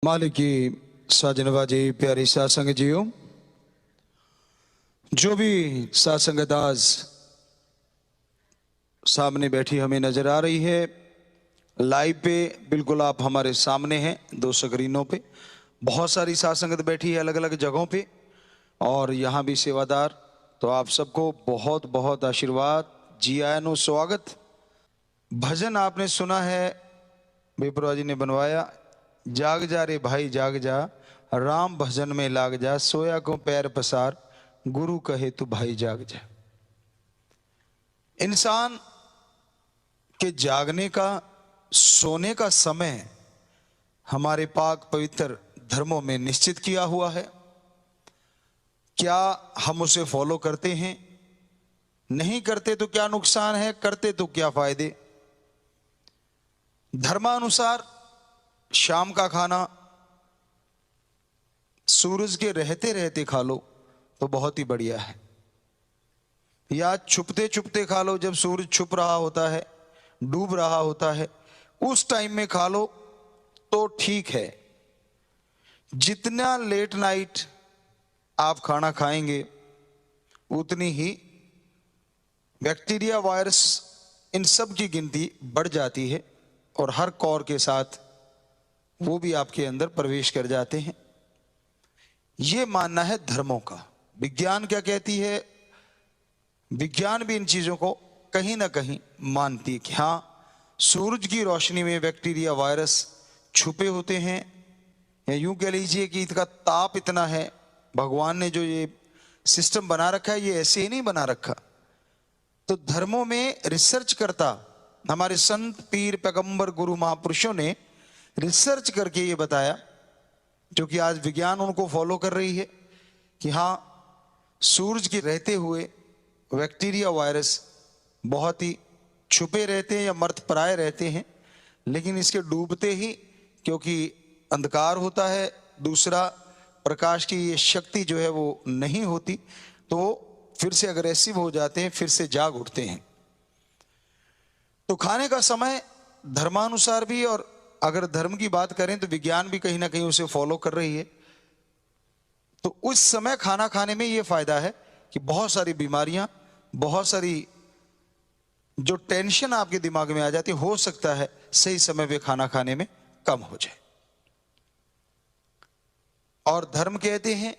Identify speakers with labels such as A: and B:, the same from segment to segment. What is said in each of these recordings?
A: मालिक की साजनवाजी प्यारी सासंग जियो, जो भी सासंगत आज सामने बैठी हमें नजर आ रही है लाइव पे, बिल्कुल आप हमारे सामने हैं दो स्क्रीनों पे। बहुत सारी सासंगत बैठी है अलग अलग जगहों पे और यहाँ भी सेवादार। तो आप सबको बहुत बहुत आशीर्वाद, जी आया नो स्वागत। भजन आपने सुना है, बेपरवा जी ने बनवाया, जाग जा रे भाई जाग जा, राम भजन में लाग जा, सोया को पैर पसार, गुरु कहे तू भाई जाग जा। इंसान के जागने का, सोने का समय हमारे पाक पवित्र धर्मों में निश्चित किया हुआ है। क्या हम उसे फॉलो करते हैं? नहीं करते तो क्या नुकसान है, करते तो क्या फायदे? धर्मानुसार शाम का खाना सूरज के रहते रहते खा लो तो बहुत ही बढ़िया है, या छुपते छुपते खा लो, जब सूरज छुप रहा होता है, डूब रहा होता है, उस टाइम में खा लो तो ठीक है। जितना लेट नाइट आप खाना खाएंगे उतनी ही बैक्टीरिया, वायरस, इन सब की गिनती बढ़ जाती है और हर कौर के साथ वो भी आपके अंदर प्रवेश कर जाते हैं। ये मानना है धर्मों का। विज्ञान क्या कहती है? विज्ञान भी इन चीजों को कहीं ना कहीं मानती है कि हाँ, सूरज की रोशनी में बैक्टीरिया, वायरस छुपे होते हैं, या यूं कह लीजिए कि इसका ताप इतना है। भगवान ने जो ये सिस्टम बना रखा है, ये ऐसे ही नहीं बना रखा। तो धर्मों में रिसर्च करता हमारे संत, पीर, पैगंबर, गुरु, महापुरुषों ने रिसर्च करके ये बताया, जो कि आज विज्ञान उनको फॉलो कर रही है, कि हाँ, सूरज के रहते हुए बैक्टीरिया, वायरस बहुत ही छुपे रहते हैं या मर्तप्राय रहते हैं, लेकिन इसके डूबते ही, क्योंकि अंधकार होता है, दूसरा प्रकाश की ये शक्ति जो है वो नहीं होती, तो फिर से अग्रेसिव हो जाते हैं, फिर से जाग उठते हैं। तो खाने का समय धर्मानुसार भी, और अगर धर्म की बात करें तो विज्ञान भी कहीं ना कहीं उसे फॉलो कर रही है। तो उस समय खाना खाने में यह फायदा है कि बहुत सारी बीमारियां, बहुत सारी जो टेंशन आपके दिमाग में आ जाती, हो सकता है सही समय पे खाना खाने में कम हो जाए। और धर्म कहते हैं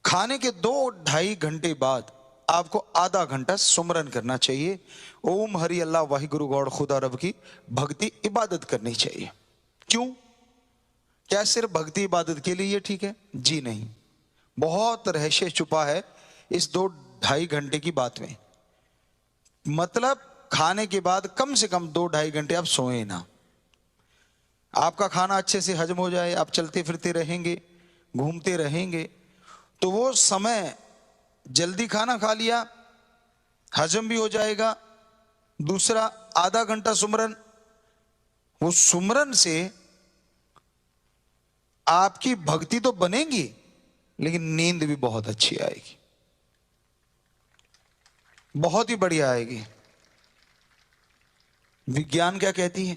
A: खाने के 2-2.5 घंटे बाद आपको आधा घंटा सुमरन करना चाहिए। ओम हरि अल्लाह वाहिगुरु गौड़ खुदा रब की भक्ति, इबादत करनी चाहिए। क्यों? क्या सिर्फ भक्ति इबादत के लिए ये ठीक है? जी नहीं, बहुत रहस्य छुपा है इस 2-2.5 घंटे की बात में। मतलब खाने के बाद कम से कम 2-2.5 घंटे आप सोए ना, आपका खाना अच्छे से हजम हो जाए, आप चलते फिरते रहेंगे, घूमते रहेंगे, तो वो समय, जल्दी खाना खा लिया, हजम भी हो जाएगा। दूसरा, आधा घंटा सुमरन, वो सुमरन से आपकी भक्ति तो बनेगी, लेकिन नींद भी बहुत अच्छी आएगी, बहुत ही बढ़िया आएगी। विज्ञान क्या कहती है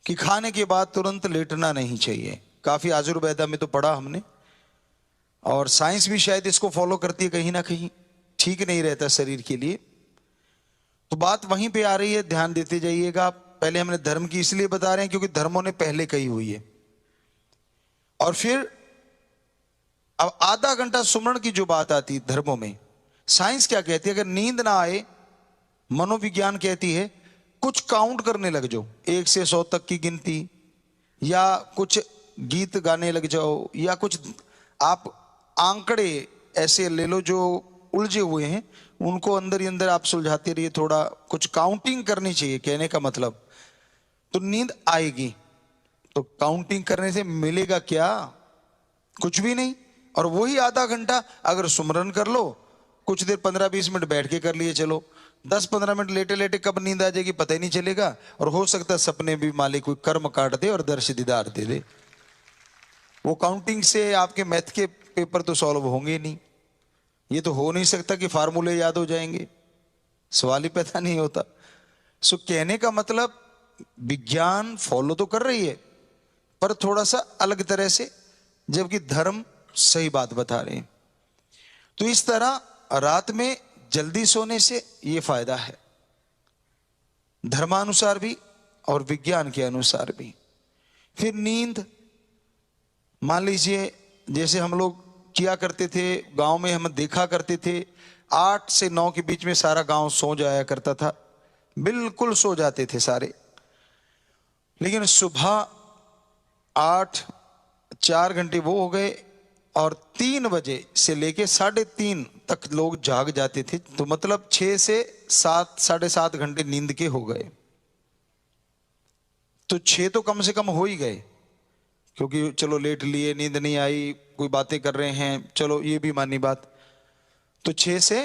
A: कि खाने के बाद तुरंत लेटना नहीं चाहिए। काफी आयुर्वेदा में तो पढ़ा हमने, और साइंस भी शायद इसको फॉलो करती है कहीं ना कहीं। ठीक नहीं रहता शरीर के लिए। तो बात वहीं पे आ रही है, ध्यान देते जाइएगा। पहले हमने धर्म की इसलिए बता रहे हैं क्योंकि धर्मों ने पहले कही हुई है। और फिर अब आधा घंटा सुमरण की जो बात आती है धर्मों में, साइंस क्या कहती है? अगर नींद ना आए, मनोविज्ञान कहती है कुछ काउंट करने लग जाओ, 1 से 100 तक की गिनती, या कुछ गीत गाने लग जाओ, या कुछ आप आंकड़े ऐसे ले लो जो उलझे हुए हैं, उनको अंदर ही अंदर आप सुलझाते रहिए। थोड़ा कुछ काउंटिंग करनी चाहिए, कहने का मतलब। तो नींद आएगी। तो काउंटिंग करने से मिलेगा क्या? कुछ भी नहीं। और वही आधा घंटा अगर सुमरन कर लो, कुछ देर 15-20 मिनट बैठ के कर लिए, चलो 10-15 मिनट लेटे लेटे कब नींद आ जाएगी पता ही नहीं चलेगा। और हो सकता है सपने भी मालिक कोई कर्म काट दे और दर्श दीदार दे दे। वो काउंटिंग से आपके मैथ के पेपर तो सॉल्व होंगे नहीं। ये तो हो नहीं सकता कि फार्मूले याद हो जाएंगे, सवाल ही पैदा नहीं होता। सो कहने का मतलब, विज्ञान फॉलो तो कर रही है पर थोड़ा सा अलग तरह से, जबकि धर्म सही बात बता रहे हैं। तो इस तरह रात में जल्दी सोने से यह फायदा है, धर्मानुसार भी और विज्ञान के अनुसार भी। फिर नींद, मान लीजिए जैसे हम लोग किया करते थे गांव में, हम देखा करते थे 8 से 9 के बीच में सारा गांव सो जाया करता था, बिल्कुल सो जाते थे सारे। लेकिन सुबह 8, 4 घंटे वो हो गए और 3 बजे से लेके 3:30 तक लोग जाग जाते थे। तो मतलब 6 से 7, 7.5 घंटे नींद के हो गए। तो 6 तो कम से कम हो ही गए, क्योंकि चलो लेट लिए, नींद नहीं आई, कोई बातें कर रहे हैं, चलो ये भी मानी बात। तो 6 से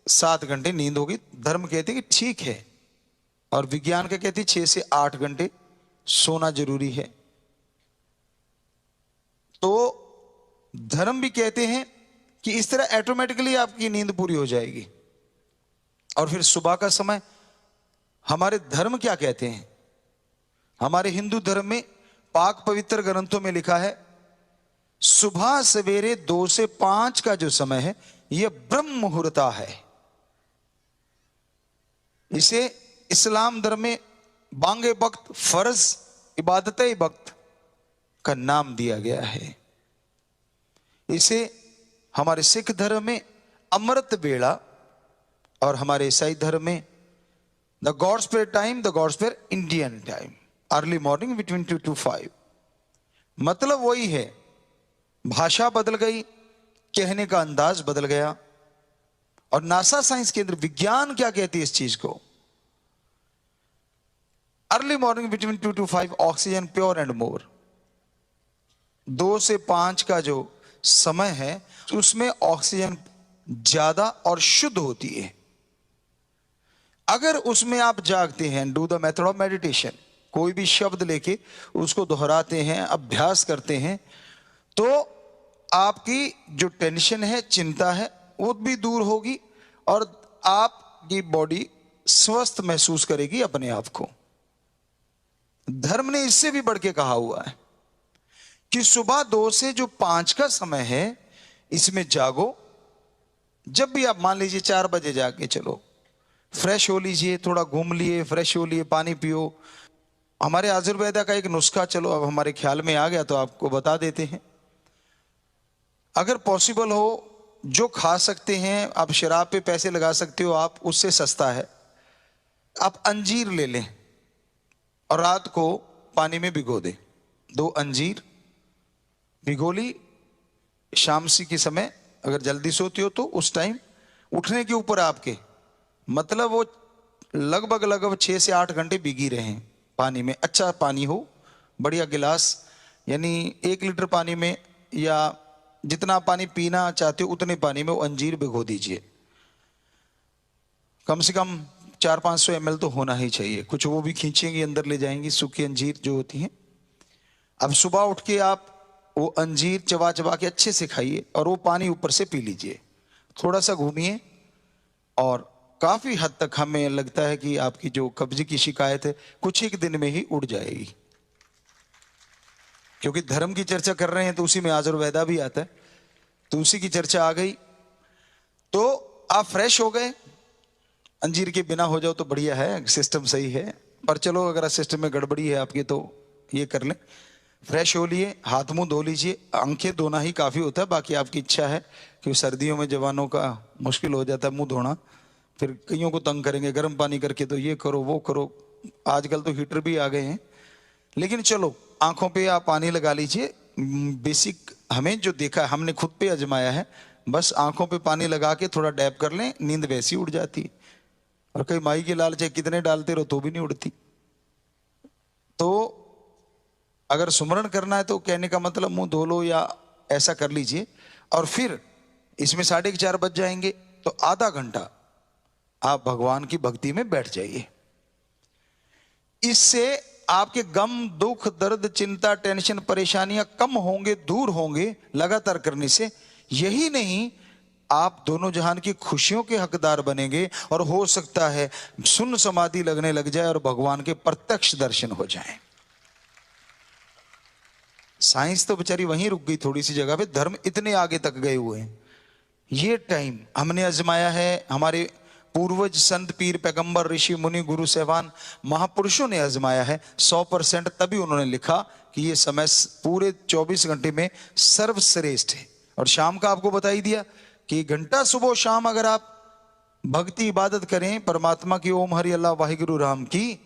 A: 7 घंटे नींद होगी। धर्म कहते कि ठीक है, और विज्ञान का कहते 6 से 8 घंटे सोना जरूरी है। तो धर्म भी कहते हैं कि इस तरह ऑटोमेटिकली आपकी नींद पूरी हो जाएगी। और फिर सुबह का समय, हमारे धर्म क्या कहते हैं? हमारे हिंदू धर्म में पाक पवित्र ग्रंथों में लिखा है सुबह सवेरे 2 से 5 का जो समय है यह ब्रह्म मुहूर्ता है। इसे इस्लाम धर्म में बांगे वक्त, फर्ज इबादत वक्त का नाम दिया गया है। इसे हमारे सिख धर्म में अमृत वेला और हमारे ईसाई धर्म में the gods prayer time, the gods prayer Indian time, early morning between 2 to 5। मतलब वही है, भाषा बदल गई, कहने का अंदाज बदल गया। और नासा साइंस केंद्र विज्ञान क्या कहती है इस चीज को? Early morning between 2 to 5 oxygen pure and more. 2 से 5 का जो समय है उसमें ऑक्सीजन ज्यादा और शुद्ध होती है। अगर उसमें आप जागते हैं, do the method of meditation, कोई भी शब्द लेके उसको दोहराते हैं, अभ्यास करते हैं, तो आपकी जो टेंशन है, चिंता है, वो भी दूर होगी और आपकी बॉडी स्वस्थ महसूस करेगी अपने आप को। धर्म ने इससे भी बढ़ के कहा हुआ है कि सुबह 2 से जो 5 का समय है इसमें जागो। जब भी आप मान लीजिए 4 बजे जाके चलो, फ्रेश हो लीजिए, थोड़ा घूम लिए, फ्रेश हो लिए, पानी पियो। हमारे आयुर्वेदा का एक नुस्खा चलो अब हमारे ख्याल में आ गया तो आपको बता देते हैं। अगर पॉसिबल हो, जो खा सकते हैं, आप शराब पे पैसे लगा सकते हो, आप उससे सस्ता है, आप अंजीर ले लें और रात को पानी में भिगो दें। 2 अंजीर भिगो ली, शाम सी के समय अगर जल्दी सोते हो तो उस टाइम उठने के ऊपर आपके, मतलब वो लगभग 6 से 8 घंटे भीगी रहे हैं पानी में। अच्छा पानी हो, बढ़िया गिलास, यानी 1 लीटर पानी में या जितना पानी पीना चाहते हो उतने पानी में वो अंजीर भिगो दीजिए। कम से कम 400-500 ml तो होना ही चाहिए। कुछ वो भी खींचेंगी, अंदर ले जाएंगी, सूखी अंजीर जो होती हैं। अब सुबह उठ के आप वो अंजीर चबा चबा के अच्छे से खाइए और वो पानी ऊपर से पी लीजिए। थोड़ा सा घूमिए और काफी हद तक हमें लगता है कि आपकी जो कब्ज की शिकायत है कुछ एक दिन में ही उड़ जाएगी। क्योंकि धर्म की चर्चा कर रहे हैं तो उसी में आयुर्वेदा भी आता है, तो उसी की चर्चा आ गई। तो आप फ्रेश हो गए, अंजीर के बिना हो जाओ तो बढ़िया है, सिस्टम सही है। पर चलो अगर सिस्टम में गड़बड़ी है आपके तो ये कर लें। फ्रेश हो लिए, हाथ मुंह धो लीजिए, आंखें धोना ही काफी होता है, बाकी आपकी इच्छा है। क्योंकि सर्दियों में जवानों का मुश्किल हो जाता है मुंह धोना, फिर कईयों को तंग करेंगे गर्म पानी करके, तो ये करो वो करो। आजकल तो हीटर भी आ गए हैं, लेकिन चलो आंखों पे आप पानी लगा लीजिए। बेसिक हमें जो देखा है, हमने खुद पे आजमाया है, बस आंखों पे पानी लगा के थोड़ा डैप कर लें, नींद वैसी उड़ जाती है। और कई माई के लाल चाहे कितने डालते रहो तो भी नहीं उड़ती। तो अगर सुमरण करना है तो कहने का मतलब मुंह धो लो या ऐसा कर लीजिए। और फिर इसमें 4:30 बज जाएंगे तो आधा घंटा आप भगवान की भक्ति में बैठ जाइए। इससे आपके गम, दुख, दर्द, चिंता, टेंशन, परेशानियां कम होंगे, दूर होंगे लगातार करने से। यही नहीं, आप दोनों जहान की खुशियों के हकदार बनेंगे और हो सकता है सुन्न समाधि लगने लग जाए और भगवान के प्रत्यक्ष दर्शन हो जाएं। साइंस तो बेचारी वहीं रुक गई थोड़ी सी जगह पे, धर्म इतने आगे तक गए हुए हैं। ये टाइम हमने आजमाया है, हमारे पूर्वज संत पीर पैगंबर ऋषि मुनि गुरु सहबान महापुरुषों ने आजमाया है 100%। तभी उन्होंने लिखा कि ये समय पूरे 24 घंटे में सर्वश्रेष्ठ है। और शाम का आपको बता ही दिया कि घंटा सुबह शाम अगर आप भक्ति इबादत करें परमात्मा की, ओम हरि अल्लाह वाहिगुरु राम की,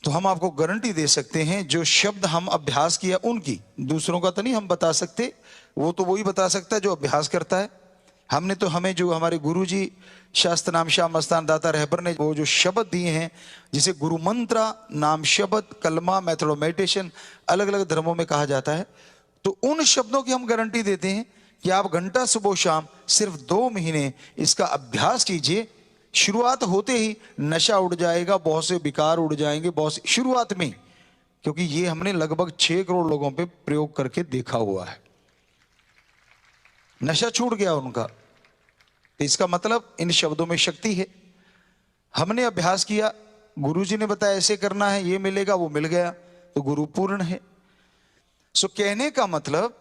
A: तो हम आपको गारंटी दे सकते हैं जो शब्द हम अभ्यास किया उनकी, दूसरों का तो नहीं हम बता सकते, वो तो वही बता सकता है जो अभ्यास करता है। हमने तो, हमें जो हमारे गुरुजी शास्त्र नाम शाह मस्तान दाता रहबर ने वो जो शब्द दिए हैं, जिसे गुरु मंत्रा नाम शब्द, कलमा, मेथड ऑफ मेडिटेशन अलग अलग धर्मों में कहा जाता है, तो उन शब्दों की हम गारंटी देते हैं कि आप घंटा सुबह शाम सिर्फ 2 महीने इसका अभ्यास कीजिए। शुरुआत होते ही नशा उड़ जाएगा, बहुत से विकार उड़ जाएंगे, बहुत से शुरुआत में, क्योंकि ये हमने लगभग 6 करोड़ लोगों पे प्रयोग करके देखा हुआ है, नशा छूट गया उनका। तो इसका मतलब इन शब्दों में शक्ति है। हमने अभ्यास किया, गुरुजी ने बताया ऐसे करना है, ये मिलेगा, वो मिल गया, तो गुरु पूर्ण है। सो कहने का मतलब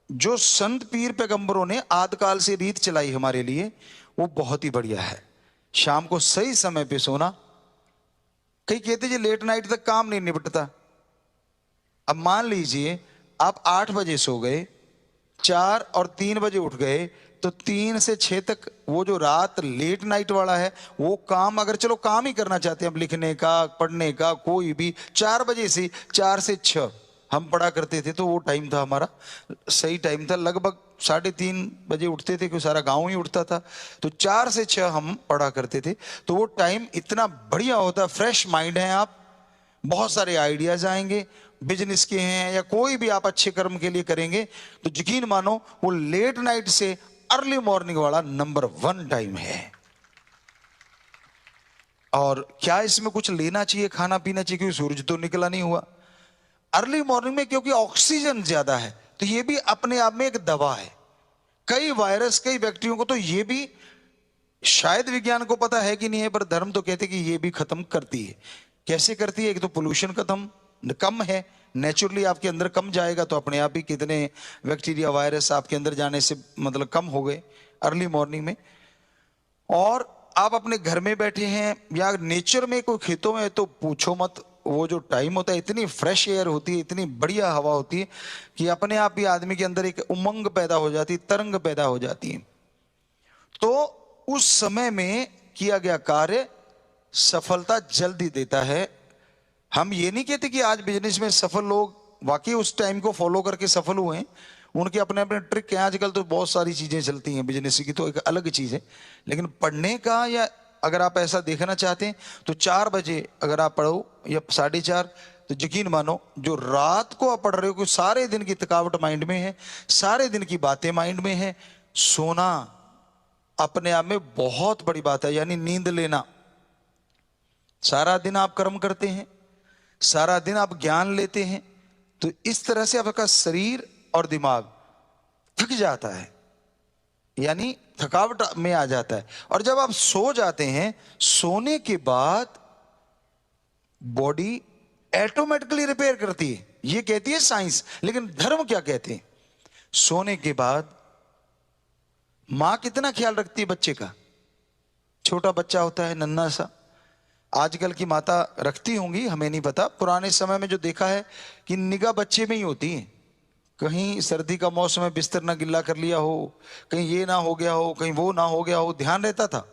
A: जो संत पीर पैगंबरों ने आदिकाल से रीत चलाई हमारे लिए, वो बहुत ही बढ़िया है। शाम को सही समय पे सोना। कई कहते जी लेट नाइट तक काम नहीं निपटता। अब मान लीजिए आप 8 बजे सो गए, 4 और 3 बजे उठ गए, तो 3 से 6 तक वो जो रात लेट नाइट वाला है, वो काम, अगर चलो काम ही करना चाहते हैं हम, लिखने का, पढ़ने का, कोई भी, 4 बजे से 4 से 6 हम पढ़ा करते थे, तो वो टाइम था हमारा, सही टाइम था। लगभग 3:30 बजे उठते थे, क्योंकि सारा गांव ही उठता था, तो 4 से 6 हम पढ़ा करते थे। तो वो टाइम इतना बढ़िया होता, फ्रेश माइंड है आप, बहुत सारे आइडियाज आएंगे, बिजनेस के हैं या कोई भी आप अच्छे कर्म के लिए करेंगे, तो यकीन मानो वो लेट नाइट से अर्ली मॉर्निंग वाला नंबर 1 टाइम है। और क्या इसमें कुछ लेना चाहिए, खाना पीना चाहिए, क्योंकि सूरज तो निकला नहीं हुआ अर्ली मॉर्निंग में, क्योंकि ऑक्सीजन ज्यादा है, तो ये भी अपने आप में एक दवा है। कई वायरस, कई बैक्टीरिया को तो ये भी शायद विज्ञान को पता है कि नहीं है, पर धर्म तो कहते कि ये भी खत्म करती है। कैसे करती है? एक तो पोल्यूशन कम है, नेचुरली आपके अंदर कम जाएगा, तो अपने आप ही कितने बैक्टीरिया वायरस आपके अंदर जाने से मतलब कम हो गए अर्ली मॉर्निंग में। और आप अपने घर में बैठे हैं या नेचर में, कोई खेतों में, तो पूछो मत, वो जो टाइम होता है, इतनी फ्रेश एयर होती है, इतनी बढ़िया हवा होती है कि अपने आप ही आदमी के अंदर एक उमंग पैदा हो जाती है, तरंग पैदा हो जाती है। तो उस समय में किया गया कार्य सफलता जल्दी देता है। हम ये नहीं कहते कि आज बिजनेस में सफल लोग वाकई उस टाइम को फॉलो करके सफल हुए हैं, उनके अपने अपने ट्रिक हैं। आजकल तो बहुत सारी चीजें चलती हैं बिजनेस की, तो एक अलग चीज है। लेकिन पढ़ने का, या अगर आप ऐसा देखना चाहते हैं, तो 4 बजे अगर आप पढ़ो या 4:30, तो यकीन मानो जो रात को आप पढ़ रहे हो, कि सारे दिन की थकावट माइंड में है, सारे दिन की बातें माइंड में है, सोना अपने आप में बहुत बड़ी बात है, यानी नींद लेना। सारा दिन आप कर्म करते हैं, सारा दिन आप ज्ञान लेते हैं, तो इस तरह से आपका शरीर और दिमाग थक जाता है, यानी थकावट में आ जाता है। और जब आप सो जाते हैं, सोने के बाद बॉडी ऑटोमेटिकली रिपेयर करती है, ये कहती है साइंस। लेकिन धर्म क्या कहते हैं? सोने के बाद मां कितना ख्याल रखती है बच्चे का? छोटा बच्चा होता है नन्हा सा, आजकल की माता रखती होंगी, हमें नहीं पता। पुराने समय में जो देखा है कि निगाह बच्चे में ही होती है, कहीं सर्दी का मौसम है, बिस्तर ना गिल्ला कर लिया हो, कहीं ये ना हो गया हो, कहीं वो ना हो गया हो, ध्यान रहता था।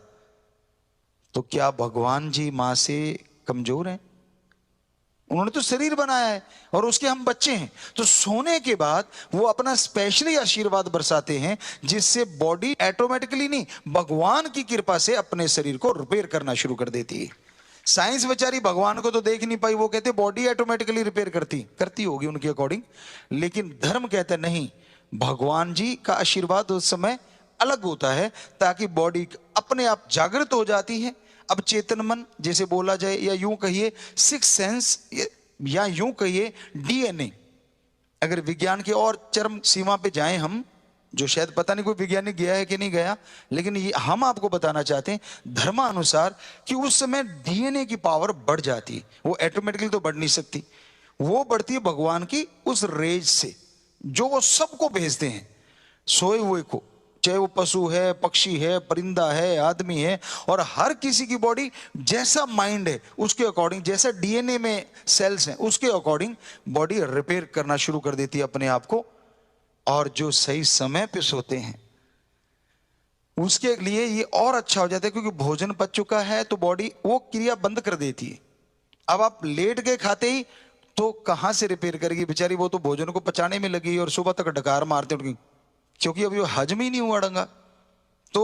A: तो क्या भगवान जी मां से कमजोर हैं? उन्होंने तो शरीर बनाया है और उसके हम बच्चे हैं। तो सोने के बाद वो अपना स्पेशली आशीर्वाद बरसाते हैं, जिससे बॉडी ऑटोमेटिकली नहीं, भगवान की कृपा से अपने शरीर को रिपेयर करना शुरू कर देती है। साइंस बेचारी भगवान को तो देख नहीं पाई, वो कहते बॉडी ऑटोमेटिकली रिपेयर करती होगी उनके अकॉर्डिंग। लेकिन धर्म कहता नहीं, भगवान जी का आशीर्वाद उस समय अलग होता है, ताकि बॉडी अपने आप जागृत हो जाती है। अब चेतन मन जैसे बोला जाए, या यूं कहिए 6 सेंस, या यूं कहिए DNA, अगर विज्ञान के और चरम सीमा पे जाएं हम, जो शायद पता नहीं कोई वैज्ञानिक गया है कि नहीं गया, लेकिन ये हम आपको बताना चाहते हैं धर्मानुसार कि उस समय डीएनए की पावर बढ़ जाती है। वो ऑटोमेटिकली तो बढ़ नहीं सकती, वो बढ़ती है भगवान की उस रेज से जो वो सबको भेजते हैं, सोए हुए को, चाहे वो पशु है, पक्षी है, परिंदा है, आदमी है, और हर किसी की बॉडी जैसा माइंड है उसके अकॉर्डिंग, जैसा डीएनए में सेल्स हैं उसके अकॉर्डिंग बॉडी रिपेयर करना शुरू कर देती है अपने आप को। और जो सही समय पे सोते हैं उसके लिए ये और अच्छा हो जाता है, क्योंकि भोजन पच चुका है तो बॉडी वो क्रिया बंद कर देती है। अब आप लेट गए खाते ही तो कहां से रिपेयर करेगी बेचारी, वो तो भोजन को पचाने में लगी और सुबह तक डकार मारते उठगी, क्योंकि अभी वो हजम ही नहीं हुआ ढंगा। तो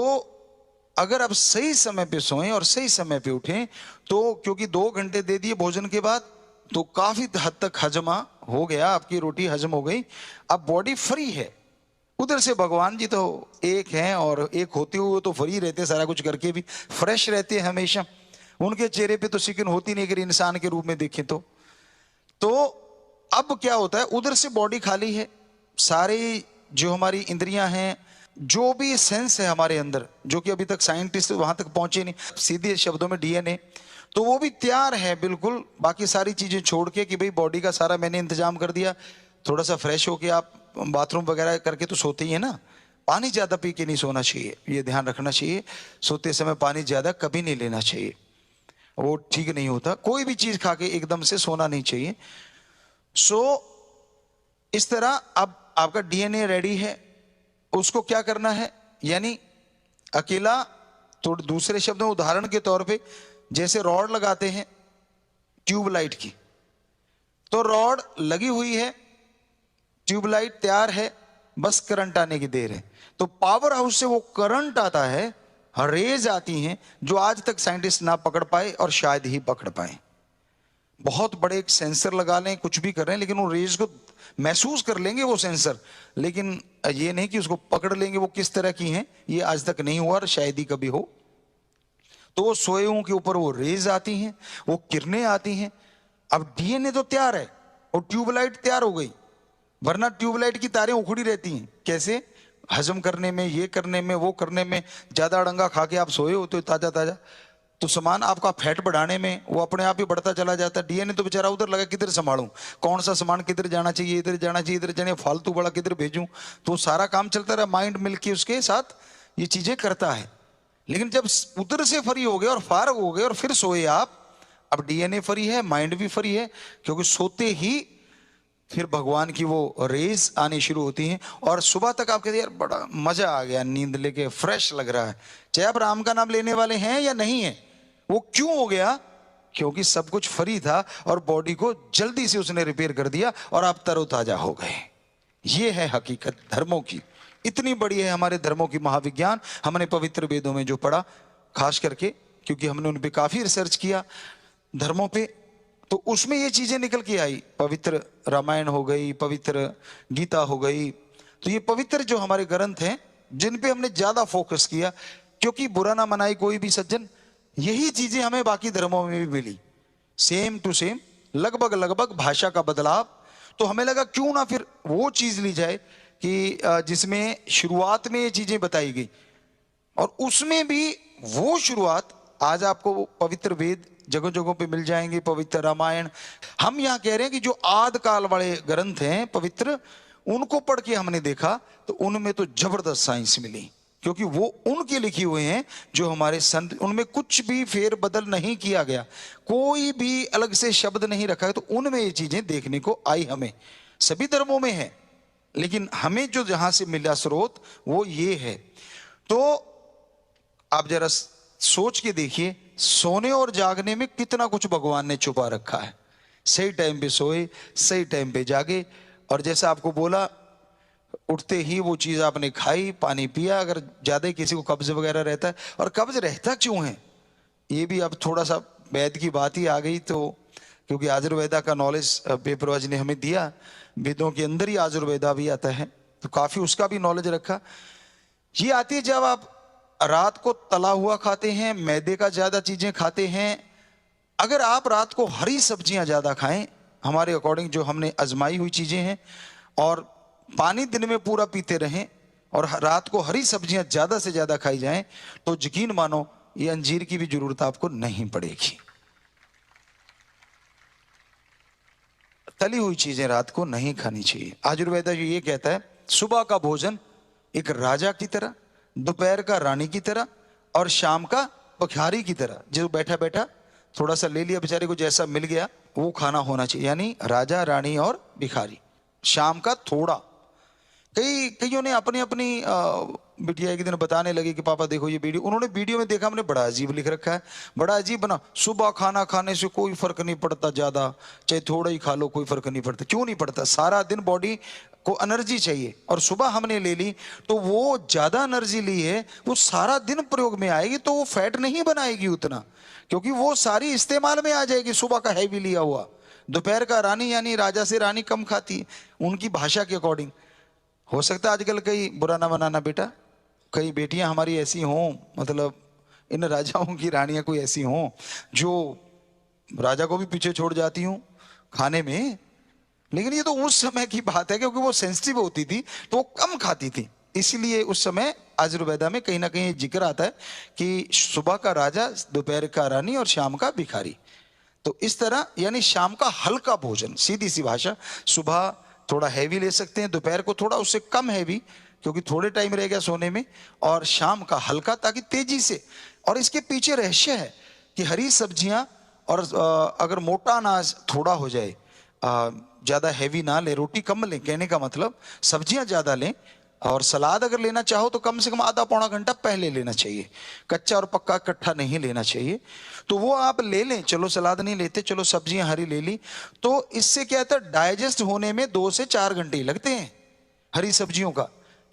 A: अगर आप सही समय पे सोएं और सही समय पे उठें तो, क्योंकि 2 घंटे दे दिए भोजन के बाद तो काफी हद तक हजमा हो गया, आपकी रोटी हजम हो गई, अब बॉडी फ्री है। उधर से भगवान जी तो एक हैं और एक होते हुए तो फ्री रहते, सारा कुछ करके भी फ्रेश रहते हैं हमेशा। उनके चेहरे पे तो सिकन होती नहीं अगर इंसान के रूप में देखें तो अब क्या होता है, उधर से बॉडी खाली है, सारी जो हमारी इंद्रियां हैं, जो भी सेंस है हमारे अंदर, जो कि अभी तक साइंटिस्ट वहां तक पहुंचे नहीं, सीधे शब्दों में डीएनए, तो वो भी तैयार है बिल्कुल बाकी सारी चीजें छोड़ के कि भाई बॉडी का सारा मैंने इंतजाम कर दिया, थोड़ा सा फ्रेश होके आप बाथरूम वगैरह करके तो सोते ही है ना। पानी ज्यादा पी के नहीं सोना चाहिए, ये ध्यान रखना चाहिए, सोते समय पानी ज्यादा कभी नहीं लेना चाहिए, वो ठीक नहीं होता। कोई भी चीज खा के एकदम से सोना नहीं चाहिए। सो इस तरह अब आपका डीएनए रेडी है, उसको क्या करना है, यानी अकेला, तो दूसरे शब्दों में उदाहरण के तौर पे जैसे रॉड लगाते हैं ट्यूबलाइट की, तो रॉड लगी हुई है, ट्यूबलाइट तैयार है, बस करंट आने की देर है। तो पावर हाउस से वो करंट आता है, रेज आती हैं जो आज तक साइंटिस्ट ना पकड़ पाए और शायद ही पकड़ पाए। बहुत बड़े एक सेंसर लगा लें, कुछ भी कर रहे हैं, लेकिन वो रेज को महसूस कर लेंगे वो सेंसर, लेकिन ये नहीं कि उसको पकड़ लेंगे वो किस तरह की हैं, ये आज तक नहीं हुआ और शायद ही कभी हो। तो वो सोएओं के ऊपर वो रेज आती हैं, वो किरणें आती हैं। अब डीएनए तो तैयार है और ट्यूबलाइट तैयार हो गई, वरना ट्यूबलाइट की तारें उखड़ी रहती हैं। कैसे? हजम करने में, ये करने में, वो करने में। ज्यादा अड़ंगा खा के आप सोए हो तो ताजा ताजा, तो सामान आपका फैट बढ़ाने में वो अपने आप ही बढ़ता चला जाता है। डीएनए तो बेचारा उधर लगा, किधर संभालूं, कौन सा सामान किधर जाना चाहिए, इधर जाना चाहिए, इधर जाने, फालतू बड़ा किधर भेजूं, तो सारा काम चलता रहा, माइंड मिलके उसके साथ ये चीजें करता है। लेकिन जब उधर से फ्री हो गए और फारग हो गए और फिर सोए आप, अब डीएनए फ्री है, माइंड भी फ्री है, क्योंकि सोते ही फिर भगवान की वो रेज आनी शुरू होती हैं और सुबह तक आप कहते हैं यार बड़ा मजा आ गया, नींद लेके फ्रेश लग रहा है, चाहे आप राम का नाम लेने वाले हैं या नहीं है। वो क्यों हो गया? क्योंकि सब कुछ फ्री था और बॉडी को जल्दी से उसने रिपेयर कर दिया और आप तरोताजा हो गए। ये है हकीकत धर्मों की, इतनी बड़ी है हमारे धर्मों की महाविज्ञान। हमने पवित्र वेदों में जो पढ़ा, खास करके क्योंकि हमने उन पे काफी रिसर्च किया धर्मों पे, तो उसमें ये चीजें निकल के आई। पवित्र रामायण हो गई, पवित्र गीता हो गई, तो ये पवित्र जो हमारे ग्रंथ हैं जिन पे हमने ज्यादा फोकस किया, क्योंकि बुरा ना मनाए कोई भी सज्जन, यही चीजें हमें बाकी धर्मों में भी मिली, सेम टू सेम, लगभग लगभग भाषा का बदलाव। तो हमें लगा क्यों ना फिर वो चीज ली जाए कि जिसमें शुरुआत में ये चीजें बताई गई, और उसमें भी वो शुरुआत आज आपको पवित्र वेद जगह जगहों पे मिल जाएंगे, पवित्र रामायण। हम यहाँ कह रहे हैं कि जो आद काल वाले ग्रंथ हैं पवित्र, उनको पढ़ के हमने देखा तो उनमें तो जबरदस्त साइंस मिली, क्योंकि वो उनके लिखे हुए हैं जो हमारे संत, उनमें कुछ भी फेर बदल नहीं किया गया, कोई भी अलग से शब्द नहीं रखा है। तो उनमें ये चीजें देखने को आई, हमें सभी धर्मों में है, लेकिन हमें जो जहां से मिला स्रोत वो ये है। तो आप जरा सोच के देखिए, सोने और जागने में कितना कुछ भगवान ने छुपा रखा है। सही टाइम पे सोए, सही टाइम पे जागे, और जैसा आपको बोला उठते ही वो चीज आपने खाई, पानी पिया। अगर ज्यादा किसी को कब्ज वगैरह रहता है, और कब्ज रहता क्यों है ये भी अब थोड़ा सा वैद की बात ही आ गई, तो क्योंकि आयुर्वेदा का नॉलेज पेपरवाज ने हमें दिया, वेदों के अंदर ही आयुर्वेदा भी आता है, तो काफी उसका भी नॉलेज रखा। ये आती है जब आप रात को तला हुआ खाते हैं, मैदे का ज्यादा चीजें खाते हैं। अगर आप रात को हरी सब्जियां ज्यादा खाएं, हमारे अकॉर्डिंग जो हमने आजमाई हुई चीजें हैं, और पानी दिन में पूरा पीते रहें, और रात को हरी सब्जियां ज्यादा से ज्यादा खाई जाएं तो यकीन मानो ये अंजीर की भी जरूरत आपको नहीं पड़ेगी। तली हुई चीजें रात को नहीं खानी चाहिए। आयुर्वेद ये कहता है सुबह का भोजन एक राजा की तरह, दोपहर का रानी की तरह और शाम का भिखारी की तरह। जो बैठा बैठा थोड़ा सा ले लिया बेचारे को, जैसा मिल गया वो खाना होना चाहिए। यानी राजा रानी और भिखारी, शाम का थोड़ा। कईयों ने अपनी अपनी बिटिया एक दिन बताने लगी कि पापा देखो ये वीडियो, उन्होंने वीडियो में देखा हमने बड़ा अजीब लिख रखा है, बड़ा अजीब बना। सुबह खाना खाने से कोई फर्क नहीं पड़ता, ज्यादा चाहे थोड़ा ही खा लो कोई फर्क नहीं पड़ता। क्यों नहीं पड़ता? सारा दिन बॉडी को एनर्जी चाहिए और सुबह हमने ले ली तो वो ज्यादा एनर्जी ली है, वो सारा दिन प्रयोग में आएगी तो वो फैट नहीं बनाएगी उतना, क्योंकि वो सारी इस्तेमाल में आ जाएगी सुबह का हैवी लिया हुआ। दोपहर का रानी यानी राजा से रानी कम खाती है उनकी भाषा के अकॉर्डिंग। हो सकता है आजकल कई बुरा ना बनाना बेटा, कई बेटियां हमारी ऐसी हों, मतलब इन राजाओं की रानियां कोई ऐसी हों जो राजा को भी पीछे छोड़ जाती हूं खाने में, लेकिन ये तो उस समय की बात है क्योंकि वो सेंसिटिव होती थी तो वो कम खाती थी, इसीलिए उस समय आयुर्वेदा में कहीं ना कहीं जिक्र आता है कि सुबह का राजा, दोपहर का रानी और शाम का भिखारी। तो इस तरह यानी शाम का हल्का भोजन, सीधी सी भाषा। सुबह थोड़ा हैवी ले सकते हैं, दोपहर को थोड़ा उससे कम हैवी क्योंकि थोड़े टाइम रह गया सोने में, और शाम का हल्का ताकि तेजी से। और इसके पीछे रहस्य है कि हरी सब्जियां और अगर मोटा अनाज थोड़ा हो जाए, ज्यादा हैवी ना ले, रोटी कम लें, कहने का मतलब सब्जियां ज्यादा लें, और सलाद अगर लेना चाहो तो कम से कम आधा पौना घंटा पहले लेना चाहिए, कच्चा और पक्का इकट्ठा नहीं लेना चाहिए। तो वो आप ले लें, चलो सलाद नहीं लेते, चलो सब्जियां हरी ले ली, तो इससे क्या होता है डाइजेस्ट होने में 2 से 4 घंटे लगते हैं हरी सब्जियों का,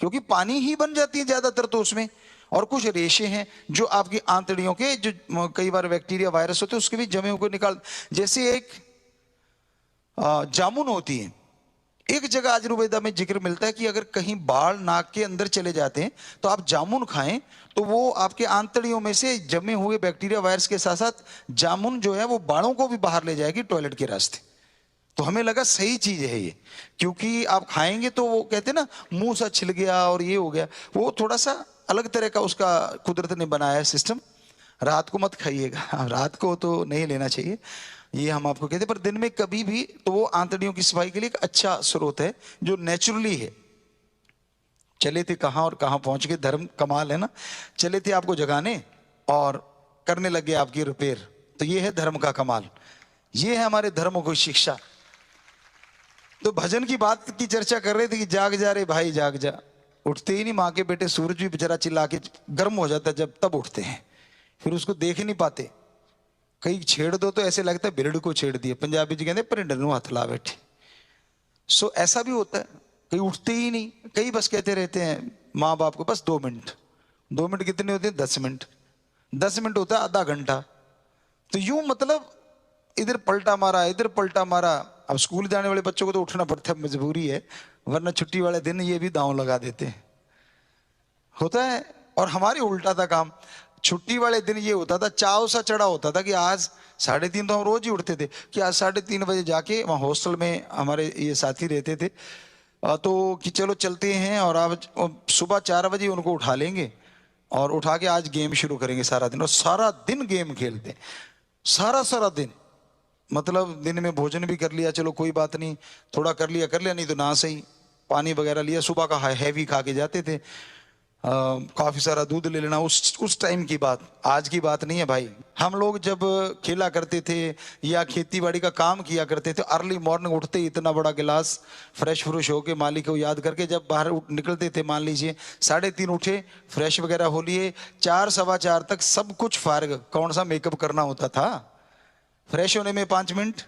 A: क्योंकि पानी ही बन जाती है ज्यादातर तो उसमें, और कुछ रेशे हैं जो आपकी आंतड़ियों के, जो कई बार बैक्टीरिया वायरस होते हैं उसके भी जमे हुए निकाल। जैसे एक जामुन होती है, एक जगह आयुर्वेदा में जिक्र मिलता है कि अगर कहीं बाल नाक के अंदर चले जाते हैं तो आप जामुन खाएं तो वो आपके आंतड़ियों में से जमे हुए बैक्टीरिया वायरस के साथ साथ जामुन जो है वो बालों को भी बाहर ले जाएगी टॉयलेट के रास्ते। तो हमें लगा सही चीज है ये, क्योंकि आप खाएंगे तो वो कहते हैं ना मुंह सा छिल गया और ये हो गया, वो थोड़ा सा अलग तरह का उसका कुदरत ने बनाया है सिस्टम। रात को मत खाइएगा, रात को तो नहीं लेना चाहिए, ये हम आपको कहते हैं, पर दिन में कभी भी, तो वो आंतड़ियों की सफाई के लिए एक अच्छा स्रोत है जो नेचुरली है। चले थे कहां और कहां पहुंच गए, धर्म कमाल है ना। चले थे आपको जगाने और करने लगे आपकी रिपेयर, तो ये है धर्म का कमाल, ये है हमारे धर्मों की शिक्षा। तो भजन की बात की चर्चा कर रहे थे कि जाग जा रे भाई जाग जा, उठते ही नहीं माँ के बेटे, सूरज भी बेचारा चिल्ला के गर्म हो जाता है जब तब उठते हैं, फिर उसको देख ही नहीं पाते। कई छेड़ दो तो ऐसे लगता है बिरड़ को छेड़ दिए, पंजाबी जी कहते परिंडर नूं हथ ला बैठे। सो ऐसा भी होता है, कई उठते ही नहीं, कई बस कहते रहते हैं माँ बाप को बस 2 मिनट। 2 मिनट कितने होते हैं? 10 मिनट। 10 मिनट होता है आधा घंटा। तो यूं मतलब इधर पलटा मारा इधर पलटा मारा। अब स्कूल जाने वाले बच्चों को तो उठना पड़ता है, मजबूरी है, वरना छुट्टी वाले दिन ये भी दांव लगा देते हैं, होता है। और हमारे उल्टा था काम, छुट्टी वाले दिन ये होता था, चाव सा चढ़ा होता था कि आज 3:30, तो हम रोज ही उठते थे कि आज 3:30 बजे जाके, वहाँ हॉस्टल में हमारे ये साथी रहते थे, तो कि चलो चलते हैं और आज सुबह 4 बजे उनको उठा लेंगे और उठा के आज गेम शुरू करेंगे सारा दिन। और सारा दिन गेम खेलते, सारा दिन, मतलब दिन में भोजन भी कर लिया, चलो कोई बात नहीं, थोड़ा कर लिया नहीं तो ना सही, पानी वगैरह लिया, सुबह का हैवी खा के जाते थे, काफी सारा दूध ले लेना। उस टाइम की बात, आज की बात नहीं है भाई। हम लोग जब खेला करते थे या खेती बाड़ी का काम किया करते थे, अर्ली मॉर्निंग उठते ही इतना बड़ा गिलास फ्रेश फ्रूश होके मालिक को याद करके जब बाहर निकलते थे, मान लीजिए 3:30 उठे, फ्रेश वगैरह हो लिए, 4 सवा 4 तक सब कुछ फारग, कौन सा मेकअप करना होता था, फ्रेश होने में 5 मिनट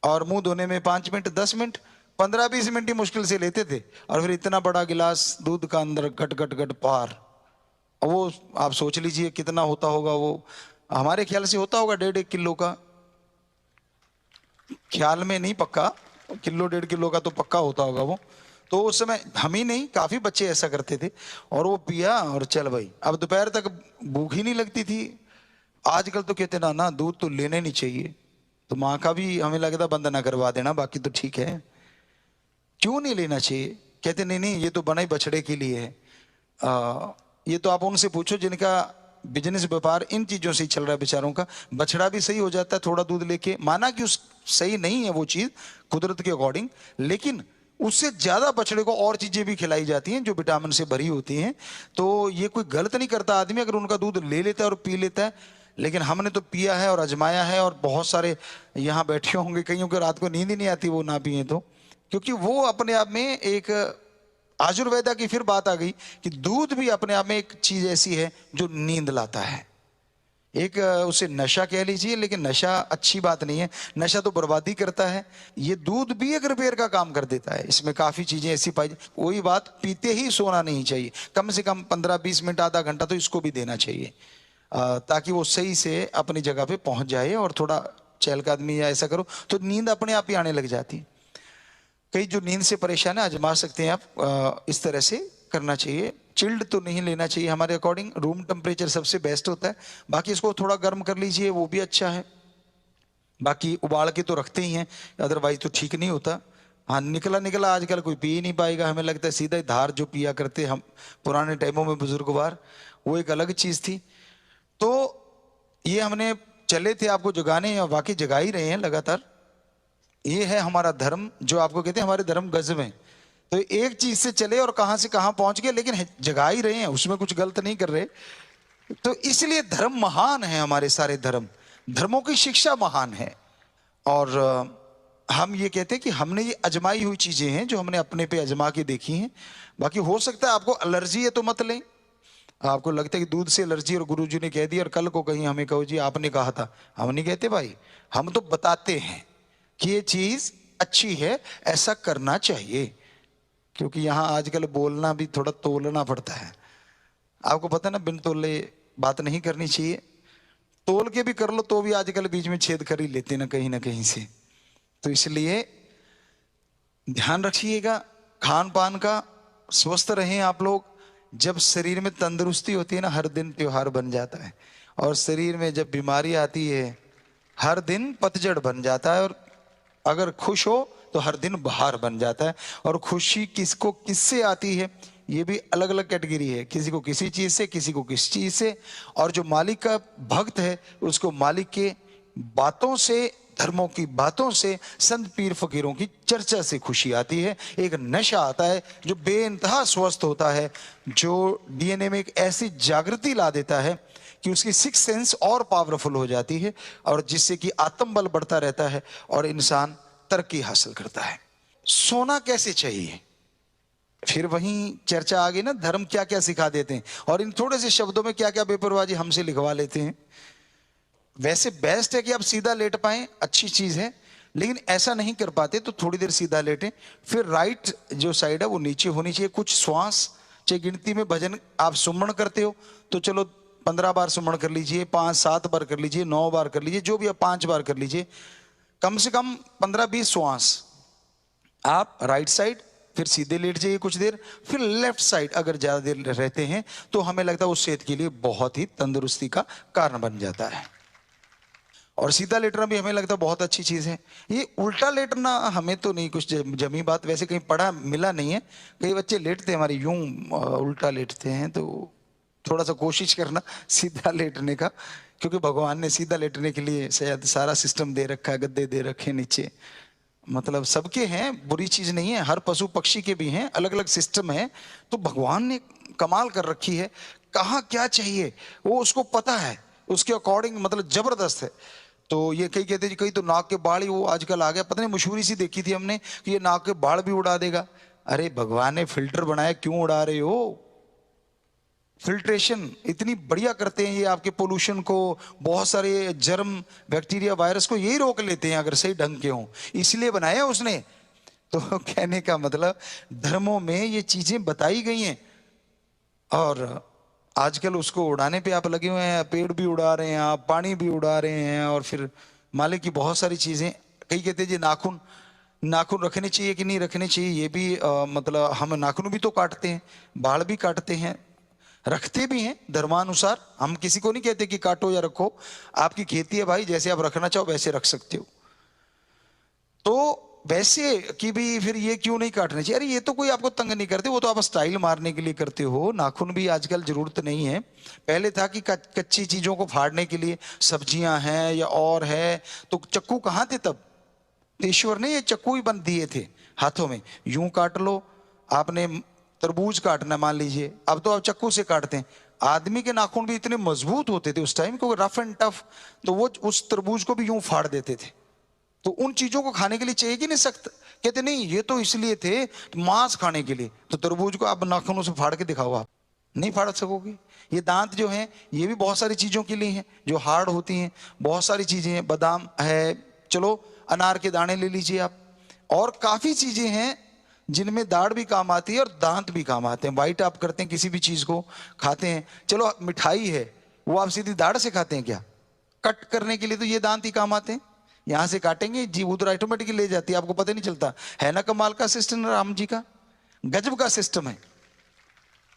A: और मुंह धोने में 5 मिनट, 10 मिनट, 15-20 मिनट ही मुश्किल से लेते थे, और फिर इतना बड़ा गिलास दूध का अंदर गट गट गट पार। वो आप सोच लीजिए कितना होता होगा, वो हमारे ख्याल से होता होगा 1.5 किलो का, ख्याल में नहीं पक्का, किलो 1.5 किलो का तो पक्का होता होगा वो। तो उस समय हम ही नहीं, काफी बच्चे ऐसा करते थे, और वो पिया और चल भाई। अब दोपहर तक भूख ही नहीं लगती थी। आजकल तो कहते ना दूध तो लेने नहीं चाहिए, तो माँ का भी हमें लगता बंद ना करवा देना, बाकी तो ठीक है। क्यों नहीं लेना चाहिए? कहते नहीं नहीं, ये तो बना ही बछड़े के लिए है। ये तो आप उनसे पूछो जिनका बिजनेस व्यापार इन चीजों से ही चल रहा है बेचारों का। बछड़ा भी सही हो जाता है थोड़ा दूध लेके, माना कि उस सही नहीं है वो चीज कुदरत के अकॉर्डिंग, लेकिन उससे ज्यादा बछड़े को और चीजें भी खिलाई जाती हैं जो विटामिन से भरी होती हैं। तो ये कोई गलत नहीं करता आदमी अगर उनका दूध ले लेता है और पी लेता है। लेकिन हमने तो पिया है और आजमाया है, और बहुत सारे यहाँ बैठे होंगे कईयों को रात को नींद ही नहीं आती वो ना पिए तो, क्योंकि वो अपने आप में एक आयुर्वेदा की फिर बात आ गई कि दूध भी अपने आप में एक चीज ऐसी है जो नींद लाता है। एक उसे नशा कह लीजिए, लेकिन नशा अच्छी बात नहीं है, नशा तो बर्बादी करता है। ये दूध भी एक रिपेयर का काम कर देता है, इसमें काफी चीजें ऐसी पाई। वही बात, पीते ही सोना नहीं चाहिए, कम से कम 15-20 मिनट आधा घंटा तो इसको भी देना चाहिए, ताकि वो सही से अपनी जगह पे पहुंच जाए। और थोड़ा चहलकदमी या ऐसा करो तो नींद अपने आप ही आने लग जाती है। कई जो नींद से परेशान है आजमा सकते हैं आप, इस तरह से करना चाहिए। चिल्ड तो नहीं लेना चाहिए हमारे अकॉर्डिंग, रूम टेम्परेचर सबसे बेस्ट होता है। बाकी इसको थोड़ा गर्म कर लीजिए, वो भी अच्छा है। बाकी उबाल के तो रखते ही हैं, अदरवाइज तो ठीक नहीं होता। हाँ, निकला निकला आजकल कोई पी ही नहीं पाएगा, हमें लगता है सीधा ही धार जो पिया करते हम पुराने टाइमों में बुजुर्गवार, वो एक अलग चीज थी। तो ये हमने चले थे आपको जगाने, या वाकई जगा ही रहे हैं लगातार। ये है हमारा धर्म, जो आपको कहते हैं हमारे धर्म गजब है। तो एक चीज से चले और कहां से कहां पहुंच गए, लेकिन जगा ही रहे हैं, उसमें कुछ गलत नहीं कर रहे। तो इसलिए धर्म महान है, हमारे सारे धर्म, धर्मों की शिक्षा महान है। और हम ये कहते हैं कि हमने ये अजमाई हुई चीजें हैं जो हमने अपने पे अजमा के देखी हैं। बाकी हो सकता है आपको एलर्जी है तो मत लें, आपको लगता है कि दूध से एलर्जी और गुरुजी ने कह दिया और कल को कहीं हमें कहो जी आपने कहा था। हम नहीं कहते भाई, हम तो बताते हैं कि ये चीज अच्छी है, ऐसा करना चाहिए। क्योंकि यहां आजकल बोलना भी थोड़ा तोलना पड़ता है, आपको पता है ना, बिन तोले बात नहीं करनी चाहिए। तोल के भी कर लो तो भी आजकल बीच में छेद कर ही लेते ना कहीं से। तो इसलिए ध्यान रखिएगा खान पान का, स्वस्थ रहें आप लोग। जब शरीर में तंदुरुस्ती होती है ना, हर दिन त्योहार बन जाता है। और शरीर में जब बीमारी आती है, हर दिन पतझड़ बन जाता है। और अगर खुश हो तो हर दिन बहार बन जाता है। और खुशी किसको किससे आती है, ये भी अलग अलग कैटेगरी है, किसी को किसी चीज से, किसी को किस चीज से। और जो मालिक का भक्त है उसको मालिक के बातों से, धर्मों की बातों से, संत पीर फकीरों की चर्चा से खुशी आती है। एक नशा आता है जो बेइंतहा स्वस्थ होता है, जो डीएनए में एक ऐसी जागृति ला देता है कि उसकी सिक्स सेंस और पावरफुल हो जाती है, और जिससे कि आत्मबल बढ़ता रहता है और इंसान तरक्की हासिल करता है। सोना कैसे चाहिए, फिर वहीं चर्चा आ गई ना, धर्म क्या क्या सिखा देते हैं और इन थोड़े से शब्दों में क्या क्या बेपरवाही हमसे लिखवा लेते हैं। वैसे बेस्ट है कि आप सीधा लेट पाए, अच्छी चीज है, लेकिन ऐसा नहीं कर पाते तो थोड़ी देर सीधा लेटें। फिर राइट जो साइड है वो नीचे होनी चाहिए। कुछ श्वास, चाहे गिनती में भजन आप सुमरण करते हो तो चलो 15 बार सुमरण कर लीजिए, 5-7 बार कर लीजिए, 9 बार कर लीजिए, जो भी आप 5 बार कर लीजिए। कम से कम 15-20 श्वास आप राइट साइड, फिर सीधे लेट जाइए कुछ देर, फिर लेफ्ट साइड अगर ज्यादा देर रहते हैं तो हमें लगता है उस सेहत के लिए बहुत ही तंदुरुस्ती का कारण बन जाता है। और सीधा लेटना भी हमें लगता है बहुत अच्छी चीज है। ये उल्टा लेटना हमें तो नहीं कुछ जमी बात, वैसे कहीं पढ़ा मिला नहीं है। कई बच्चे लेटते हैं हमारे यूं उल्टा लेटते हैं, तो थोड़ा सा कोशिश करना सीधा लेटने का, क्योंकि भगवान ने सीधा लेटने के लिए शायद सारा सिस्टम दे रखा है, गद्दे दे रखे नीचे, मतलब सबके हैं, बुरी चीज नहीं है, हर पशु पक्षी के भी हैं, अलग अलग सिस्टम है। तो भगवान ने कमाल कर रखी है, कहाँ क्या चाहिए वो उसको पता है, उसके अकॉर्डिंग मतलब जबरदस्त है। तो ये कई कहते हैं कई तो नाक के बाल ही वो आजकल आ गया, पता नहीं मशहूरी सी देखी थी हमने कि ये नाक के बाल भी उड़ा देगा। अरे भगवान ने फिल्टर बनाया, क्यों उड़ा रहे हो? फिल्ट्रेशन इतनी बढ़िया करते हैं ये, आपके पोल्यूशन को, बहुत सारे जर्म बैक्टीरिया वायरस को यही रोक लेते हैं अगर सही ढंग के हों, इसलिए बनाया उसने। तो कहने का मतलब धर्मों में ये चीजें बताई गई हैं, और आजकल उसको उड़ाने पे आप लगे हुए हैं। पेड़ भी उड़ा रहे हैं आप, पानी भी उड़ा रहे हैं, और फिर मालिक की बहुत सारी चीजें। कई कहते हैं जी नाखून, नाखून रखने चाहिए कि नहीं रखने चाहिए, ये भी मतलब हम नाखून भी तो काटते हैं, बाल भी काटते हैं, रखते भी हैं धर्मानुसार। हम किसी को नहीं कहते कि काटो या रखो, आपकी खेती है भाई, जैसे आप रखना चाहो वैसे रख सकते हो। तो वैसे कि भी फिर ये क्यों नहीं काटने चाहिए, अरे ये तो कोई आपको तंग नहीं करते, वो तो आप स्टाइल मारने के लिए करते हो। नाखून भी आजकल जरूरत नहीं है। पहले था कि कच्ची चीजों को फाड़ने के लिए, सब्जियां हैं या और है, तो चक्कू कहाँ थे तब? तो ईश्वर ने ये चक्कू ही बंद दिए थे हाथों में, यूं काट लो। आपने तरबूज काटना मान लीजिए, अब तो आप चक्कू से काटते हैं। आदमी के नाखून भी इतने मजबूत होते थे उस टाइम, क्योंकि रफ एंड टफ, तो वो उस तरबूज को भी यूं फाड़ देते थे। तो उन चीजों को खाने के लिए चाहिए कि नहीं सख्त? कहते नहीं, ये तो इसलिए थे मांस खाने के लिए। तो तरबूज को आप नाखूनों से फाड़ के दिखाओ, आप नहीं फाड़ सकोगे। ये दांत जो हैं ये भी बहुत सारी चीजों के लिए हैं जो हार्ड होती हैं, बहुत सारी चीजें हैं, बादाम है, चलो अनार के दाने ले लीजिए आप, और काफी चीजें हैं जिनमें दाढ़ भी काम आती है और दांत भी काम आते हैं। बाइट आप करते हैं किसी भी चीज को, खाते हैं, चलो मिठाई है, वो आप सीधी दाढ़ से खाते हैं क्या? कट करने के लिए तो ये दांत ही काम आते हैं। यहां से काटेंगे जीभ उधर ऑटोमेटिकली ले जाती है, आपको पता नहीं चलता है ना। कमाल का सिस्टम राम जी का, गजब का सिस्टम है।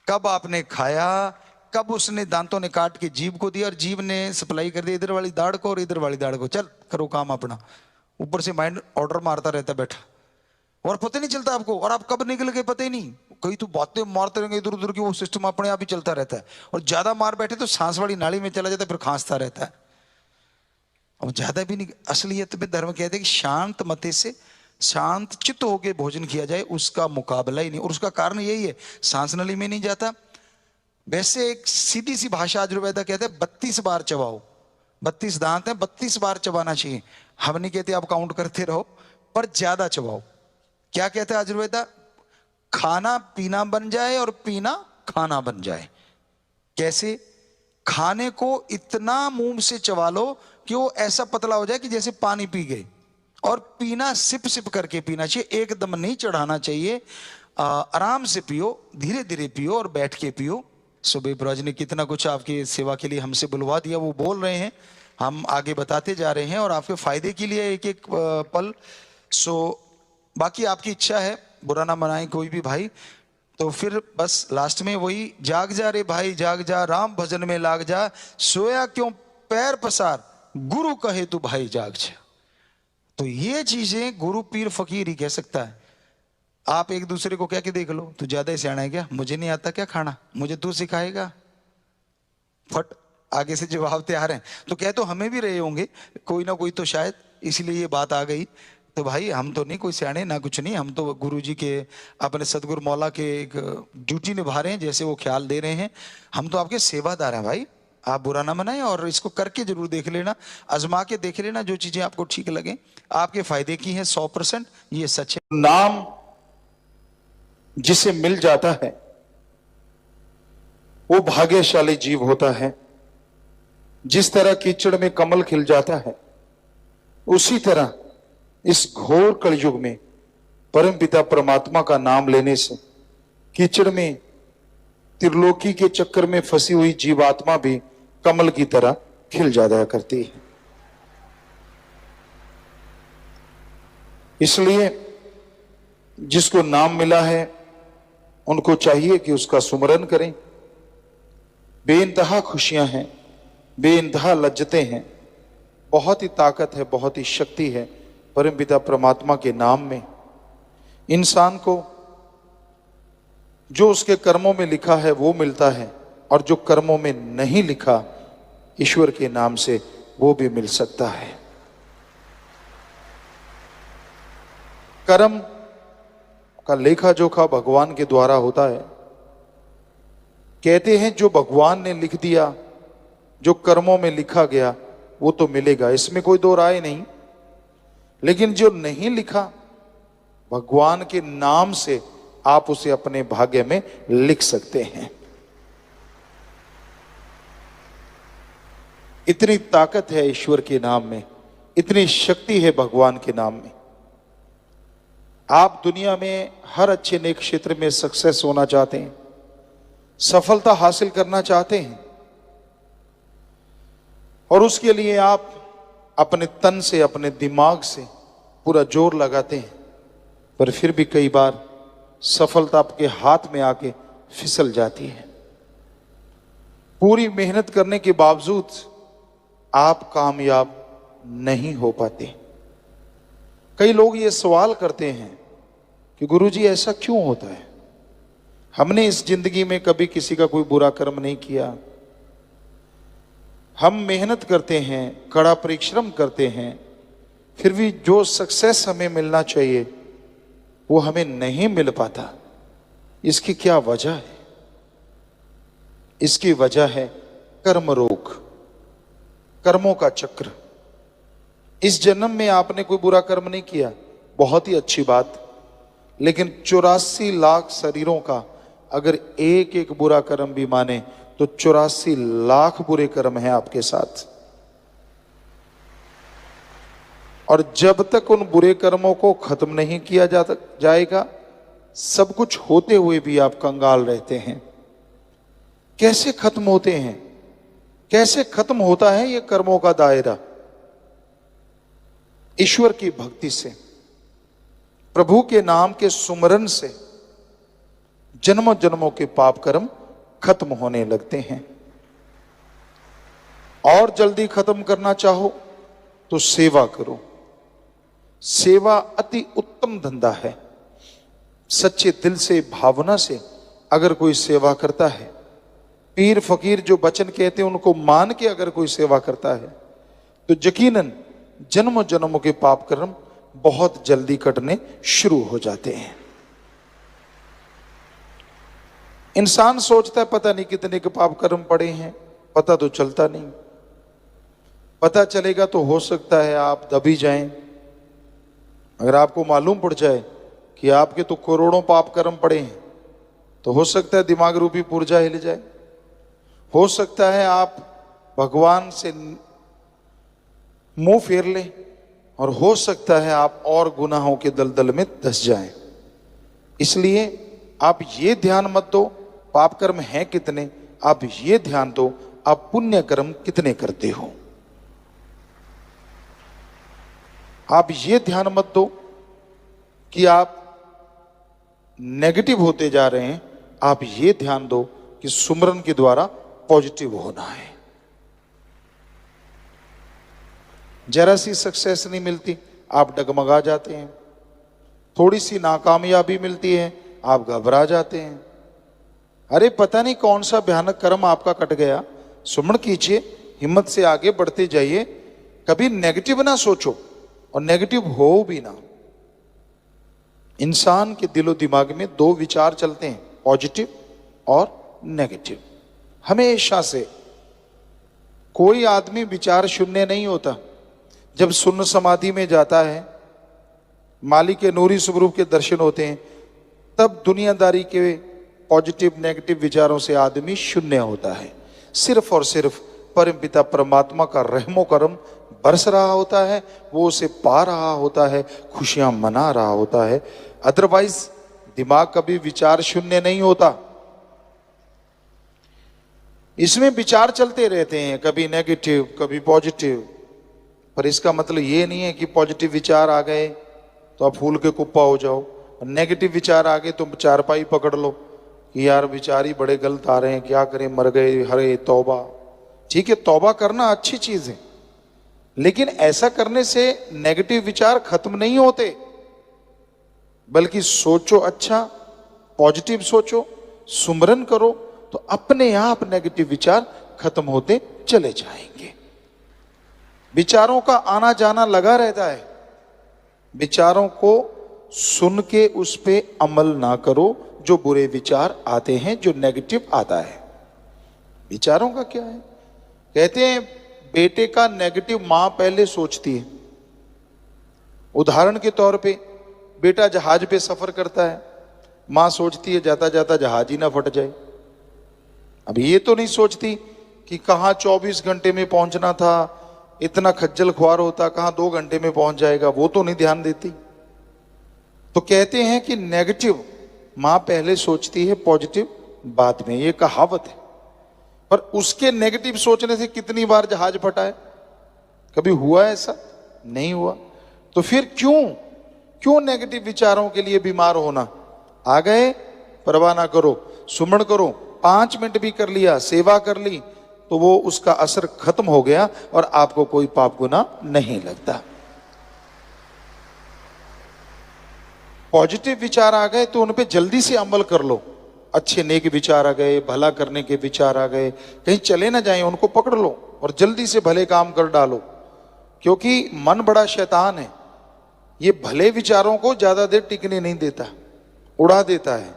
A: कब आपने खाया, कब उसने दांतों ने काट के जीभ को दिया और जीभ ने सप्लाई कर दिया इधर वाली दाढ़ को और इधर वाली दाढ़ को, चल करो काम अपना। ऊपर से माइंड ऑर्डर मारता रहता बैठा, और पता नहीं चलता आपको, और आप कब निकल गए पता ही नहीं। कई तो बातें मारते रहेंगे इधर उधर की, वो सिस्टम अपने आप ही चलता रहता है। और ज्यादा मार बैठे तो सांस वाली नाली में चला जाता है, फिर खांसता रहता है। अब ज्यादा भी नहीं। असलियत में धर्म कहते हैं कि शांत मते से, शांत चित्त होकर भोजन किया जाए, उसका मुकाबला ही नहीं। और उसका कारण यही है, सांस नली में नहीं जाता। वैसे एक सीधी सी भाषा आयुर्वेदा कहते हैं 32 बार चबाओ। 32 दांत है, 32 बार चबाना चाहिए। हम नहीं कहते आप काउंट करते रहो, पर ज्यादा चबाओ। क्या कहते हैं आयुर्वेदा? खाना पीना बन जाए और पीना खाना बन जाए। कैसे? खाने को इतना मुंह से चबा लो कि वो ऐसा पतला हो जाए कि जैसे पानी पी गए, और पीना सिप सिप करके पीना चाहिए, एकदम नहीं चढ़ाना चाहिए। आराम से पियो, धीरे धीरे पियो और बैठ के पियो। सुबह ब्रज ने कितना कुछ आपकी सेवा के लिए हमसे बुलवा दिया, वो बोल रहे हैं, हम आगे बताते जा रहे हैं और आपके फायदे के लिए एक एक पल। सो बाकी आपकी इच्छा है, बुरा ना मनाए कोई भी भाई। तो फिर बस लास्ट में वही, जाग जा रे भाई जाग जा, राम भजन में लाग जा, सोया क्यों पैर पसार, गुरु कहे तू भाई जाग जा। तो ये चीजें गुरु पीर फकीर ही कह सकता है। आप एक दूसरे को कह के देख लो, तू ज्यादा ही सियाना है क्या, मुझे नहीं आता क्या खाना, मुझे तू सिखाएगा? फट आगे से जवाब तैयार है। तो कह तो हमें भी रहे होंगे कोई ना कोई, तो शायद इसलिए ये बात आ गई। तो भाई हम तो नहीं कोई सियाने ना कुछ नहीं, हम तो गुरु जी के, अपने सतगुरु मौला के एक ड्यूटी निभा रहे हैं, जैसे वो ख्याल दे रहे हैं। हम तो आपके सेवादार हैं भाई, आप बुरा ना मनाएं, और इसको करके जरूर देख लेना, आजमा के देख लेना, जो चीजें आपको ठीक लगे, आपके फायदे की हैं 100%, ये सच है।
B: नाम जिसे मिल जाता है वो भाग्यशाली जीव होता है। जिस तरह कीचड़ में कमल खिल जाता है, उसी तरह इस घोर कलयुग में परमपिता परमात्मा का नाम लेने से कीचड़ में त्रिलोकी के चक्कर में फंसी हुई जीवात्मा भी कमल की तरह खिल जाया करती है। इसलिए जिसको नाम मिला है उनको चाहिए कि उसका सुमरन करें। बेइंतहा खुशियां हैं, बेइंतहा लज्जतें हैं, बहुत ही ताकत है, बहुत ही शक्ति है परमपिता परमात्मा के नाम में। इंसान को जो उसके कर्मों में लिखा है वो मिलता है, और जो कर्मों में नहीं लिखा ईश्वर के नाम से वो भी मिल सकता है। कर्म का लेखा जोखा भगवान के द्वारा होता है। कहते हैं जो भगवान ने लिख दिया, जो कर्मों में लिखा गया वो तो मिलेगा, इसमें कोई दो राय नहीं। लेकिन जो नहीं लिखा, भगवान के नाम से आप उसे अपने भाग्य में लिख सकते हैं। इतनी ताकत है ईश्वर के नाम में, इतनी शक्ति है भगवान के नाम में। आप दुनिया में हर अच्छे नेक क्षेत्र में सक्सेस होना चाहते हैं, सफलता हासिल करना चाहते हैं, और उसके लिए आप अपने तन से, अपने दिमाग से पूरा जोर लगाते हैं, पर फिर भी कई बार सफलता आपके हाथ में आके फिसल जाती है। पूरी मेहनत करने के बावजूद आप कामयाब नहीं हो पाते। कई लोग ये सवाल करते हैं कि गुरुजी ऐसा क्यों होता है, हमने इस जिंदगी में कभी किसी का कोई बुरा कर्म नहीं किया, हम मेहनत करते हैं, कड़ा परिश्रम करते हैं, फिर भी जो सक्सेस हमें मिलना चाहिए वो हमें नहीं मिल पाता, इसकी क्या वजह है? इसकी वजह है कर्म रोग, कर्मों का चक्र। इस जन्म में आपने कोई बुरा कर्म नहीं किया, बहुत ही अच्छी बात, लेकिन 84 लाख शरीरों का अगर एक एक बुरा कर्म भी माने तो 84 लाख बुरे कर्म हैं आपके साथ। और जब तक उन बुरे कर्मों को खत्म नहीं किया जाएगा, सब कुछ होते हुए भी आप कंगाल रहते हैं। कैसे खत्म होते हैं, कैसे खत्म होता है ये कर्मों का दायरा? ईश्वर की भक्ति से, प्रभु के नाम के सुमरन से जन्मों जन्मों के पाप कर्म खत्म होने लगते हैं। और जल्दी खत्म करना चाहो तो सेवा करो। सेवा अति उत्तम धंधा है। सच्चे दिल से, भावना से अगर कोई सेवा करता है, पीर फकीर जो वचन कहते हैं उनको मान के अगर कोई सेवा करता है, तो यकीनन जन्मों जन्मों के पाप कर्म बहुत जल्दी कटने शुरू हो जाते हैं। इंसान सोचता है पता नहीं कितने के पाप कर्म पड़े हैं, पता तो चलता नहीं। पता चलेगा तो हो सकता है आप दबी जाएं। अगर आपको मालूम पड़ जाए कि आपके तो करोड़ों पाप कर्म पड़े हैं, तो हो सकता है दिमाग रूपी पुर्जा हिल जाए। हो सकता है आप भगवान से मुंह फेर लें, और हो सकता है आप और गुनाहों के दलदल में धंस जाएं। इसलिए आप ये ध्यान मत दो पाप कर्म हैं कितने, आप ये ध्यान दो आप पुण्य कर्म कितने करते हो। आप ये ध्यान मत दो कि आप नेगेटिव होते जा रहे हैं, आप ये ध्यान दो कि सुमरन के द्वारा पॉजिटिव होना है। जरा सी सक्सेस नहीं मिलती आप डगमगा जाते हैं, थोड़ी सी नाकामयाबी मिलती है आप घबरा जाते हैं। अरे पता नहीं कौन सा भयानक कर्म आपका कट गया। सुमरण कीजिए, हिम्मत से आगे बढ़ते जाइए, कभी नेगेटिव ना सोचो और नेगेटिव हो भी ना। इंसान के दिलो दिमाग में दो विचार चलते हैं, पॉजिटिव और नेगेटिव। हमेशा से कोई आदमी विचार शून्य नहीं होता। जब शून्य समाधि में जाता है, मालिक के नूरी स्वरूप के दर्शन होते हैं, तब दुनियादारी के पॉजिटिव नेगेटिव विचारों से आदमी शून्य होता है। सिर्फ और सिर्फ परमपिता परमात्मा का रहमो करम बरस रहा होता है, वो उसे पा रहा होता है, खुशियां मना रहा होता है। अदरवाइज दिमाग कभी विचार शून्य नहीं होता। इसमें विचार चलते रहते हैं, कभी नेगेटिव कभी पॉजिटिव। पर इसका मतलब ये नहीं है कि पॉजिटिव विचार आ गए तो आप फूल के कुप्पा हो जाओ, और नेगेटिव विचार आ गए तो चारपाई पकड़ लो कि यार विचार ही बड़े गलत आ रहे हैं, क्या करें, मर गए, हरे तौबा। ठीक है, तौबा करना अच्छी चीज है, लेकिन ऐसा करने से नेगेटिव विचार खत्म नहीं होते, बल्कि सोचो अच्छा, पॉजिटिव सोचो, सुमरन करो, तो अपने आप नेगेटिव विचार खत्म होते चले जाएंगे। विचारों का आना जाना लगा रहता है। विचारों को सुन के उस पे अमल ना करो जो बुरे विचार आते हैं, जो नेगेटिव आता है। विचारों का क्या है? कहते हैं बेटे का नेगेटिव मां पहले सोचती है। उदाहरण के तौर पे बेटा जहाज पे सफर करता है, मां सोचती है जाता जाता जहाज ही ना फट जाए। अब ये तो नहीं सोचती कि कहां 24 घंटे में पहुंचना था, इतना खज्जल ख्वार होता कहां 2 घंटे में पहुंच जाएगा, वो तो नहीं ध्यान देती। तो कहते हैं कि नेगेटिव मां पहले सोचती है, पॉजिटिव बाद में। ये कहावत है। पर उसके नेगेटिव सोचने से कितनी बार जहाज फटा है? कभी हुआ ऐसा? नहीं हुआ। तो फिर क्यों नेगेटिव विचारों के लिए बीमार होना? आ गए, परवाह ना करो, सुमरण करो, 5 मिनट भी कर लिया, सेवा कर ली, तो वो उसका असर खत्म हो गया और आपको कोई पाप गुनाह नहीं लगता। पॉजिटिव विचार आ गए तो उन पे जल्दी से अमल कर लो। अच्छे नेक विचार आ गए, भला करने के विचार आ गए, कहीं चले ना जाएं, उनको पकड़ लो और जल्दी से भले काम कर डालो। क्योंकि मन बड़ा शैतान है, ये भले विचारों को ज्यादा देर टिकने नहीं देता, उड़ा देता है।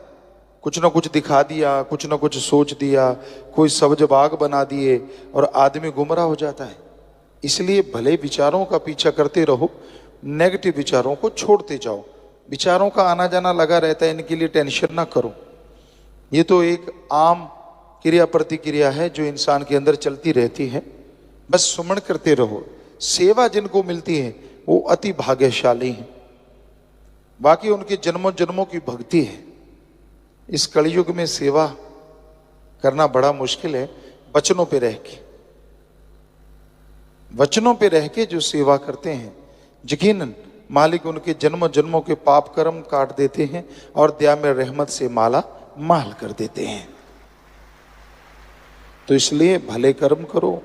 B: कुछ ना कुछ दिखा दिया, कुछ ना कुछ सोच दिया, कोई सब्ज बाग बना दिए और आदमी गुमराह हो जाता है। इसलिए भले विचारों का पीछा करते रहो, नेगेटिव विचारों को छोड़ते जाओ। विचारों का आना जाना लगा रहता है, इनके लिए टेंशन ना करो। ये तो एक आम क्रिया प्रतिक्रिया है जो इंसान के अंदर चलती रहती है, बस सुमन करते रहो। सेवा जिनको मिलती है वो अति भाग्यशाली है, बाकी उनके जन्मों जन्मों की भक्ति है। इस कलयुग में सेवा करना बड़ा मुश्किल है। वचनों पे रह के जो सेवा करते हैं, यकीनन मालिक उनके जन्मों जन्मों के पाप कर्म काट देते हैं और दया में रहमत से माला माल कर देते हैं। तो इसलिए भले कर्म करो,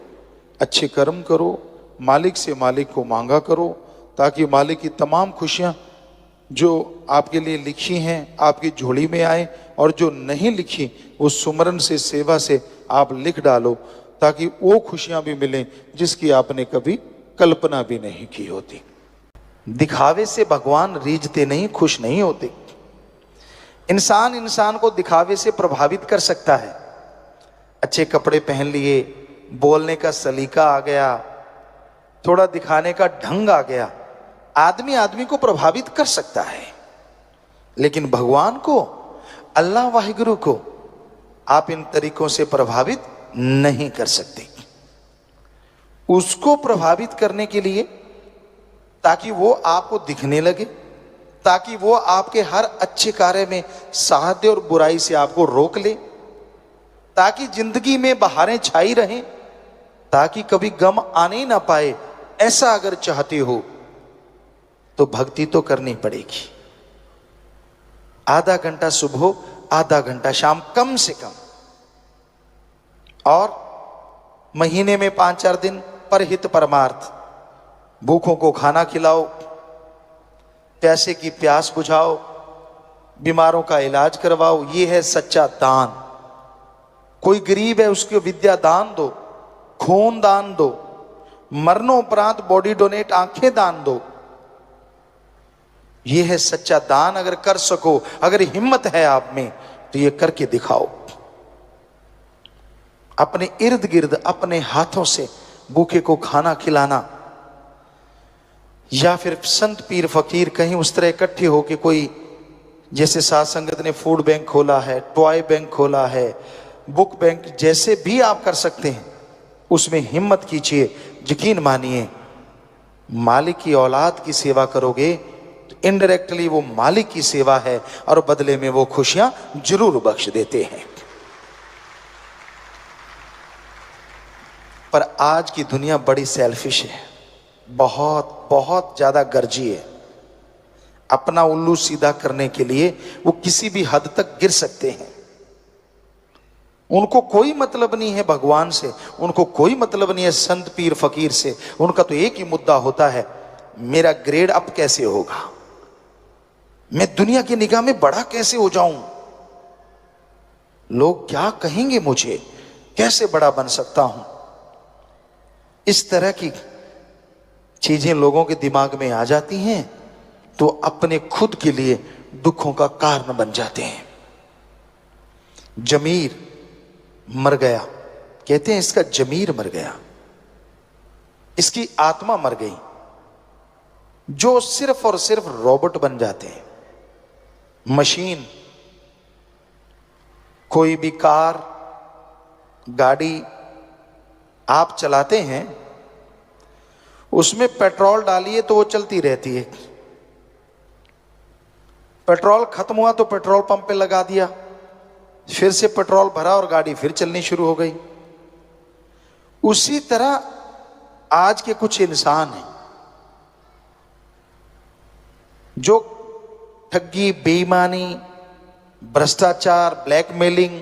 B: अच्छे कर्म करो, मालिक से मालिक को मांगा करो, ताकि मालिक की तमाम खुशियां जो आपके लिए लिखी हैं आपकी झोली में आए, और जो नहीं लिखी वो सुमरन से, सेवा से आप लिख डालो, ताकि वो खुशियां भी मिलें जिसकी आपने कभी कल्पना भी नहीं की होती। दिखावे से भगवान रीझते नहीं, खुश नहीं होते। इंसान को दिखावे से प्रभावित कर सकता है। अच्छे कपड़े पहन लिए, बोलने का सलीका आ गया, थोड़ा दिखाने का ढंग आ गया, आदमी को प्रभावित कर सकता है। लेकिन भगवान को, अल्लाह वाहिगुरु को आप इन तरीकों से प्रभावित नहीं कर सकते। उसको प्रभावित करने के लिए, ताकि वो आपको दिखने लगे, ताकि वो आपके हर अच्छे कार्य में साथ दे और बुराई से आपको रोक ले, ताकि जिंदगी में बहारें छाई रहें, ताकि कभी गम आने ही ना पाए, ऐसा अगर चाहते हो तो भक्ति तो करनी पड़ेगी। आधा घंटा सुबह, आधा घंटा शाम कम से कम, और महीने में 5-4 दिन परहित परमार्थ, भूखों को खाना खिलाओ, प्यासे की प्यास बुझाओ, बीमारों का इलाज करवाओ। ये है सच्चा दान। कोई गरीब है उसको विद्या दान दो, खून दान दो, मरणोपरांत बॉडी डोनेट, आंखें दान दो। ये है सच्चा दान। अगर कर सको, अगर हिम्मत है आप में, तो ये करके दिखाओ। अपने इर्द गिर्द अपने हाथों से भूखे को खाना खिलाना, या फिर संत पीर फकीर कहीं उस तरह इकट्ठे होके, कोई जैसे साध संगत ने फूड बैंक खोला है, टॉय बैंक खोला है, बुक बैंक, जैसे भी आप कर सकते हैं उसमें हिम्मत कीजिए। यकीन मानिए, मालिक की औलाद की सेवा करोगे तो इनडायरेक्टली वो मालिक की सेवा है, और बदले में वो खुशियां जरूर बख्श देते हैं। पर आज की दुनिया बड़ी सेल्फिश है, बहुत बहुत ज्यादा गर्जी है। अपना उल्लू सीधा करने के लिए वो किसी भी हद तक गिर सकते हैं। उनको कोई मतलब नहीं है भगवान से, उनको कोई मतलब नहीं है संत पीर फकीर से। उनका तो एक ही मुद्दा होता है, मेरा ग्रेड अप कैसे होगा, मैं दुनिया की निगाह में बड़ा कैसे हो जाऊं, लोग क्या कहेंगे मुझे, कैसे बड़ा बन सकता हूं। इस तरह की चीजें लोगों के दिमाग में आ जाती हैं तो अपने खुद के लिए दुखों का कारण बन जाते हैं। जमीर मर गया, कहते हैं इसका जमीर मर गया, इसकी आत्मा मर गई, जो सिर्फ और सिर्फ रोबोट बन जाते हैं, मशीन। कोई भी कार गाड़ी आप चलाते हैं, उसमें पेट्रोल डालिए तो वो चलती रहती है, पेट्रोल खत्म हुआ तो पेट्रोल पंप पे लगा दिया, फिर से पेट्रोल भरा और गाड़ी फिर चलनी शुरू हो गई। उसी तरह आज के कुछ इंसान हैं जो ठगी, बेईमानी, भ्रष्टाचार, ब्लैकमेलिंग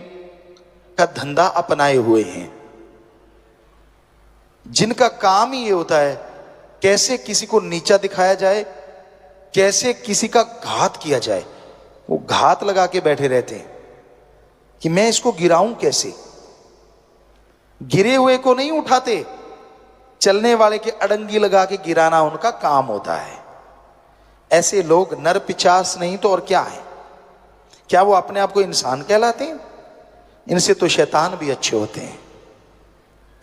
B: का धंधा अपनाए हुए हैं, जिनका काम ही ये होता है कैसे किसी को नीचा दिखाया जाए,
A: कैसे किसी का घात किया जाए, वो घात लगा के बैठे रहते हैं कि मैं इसको गिराऊं कैसे। गिरे हुए को नहीं उठाते, चलने वाले के अड़ंगी लगा के गिराना उनका काम होता है। ऐसे लोग नर पिचास नहीं तो और क्या है? क्या वो अपने आप को इंसान कहलाते हैं? इनसे तो शैतान भी अच्छे होते हैं।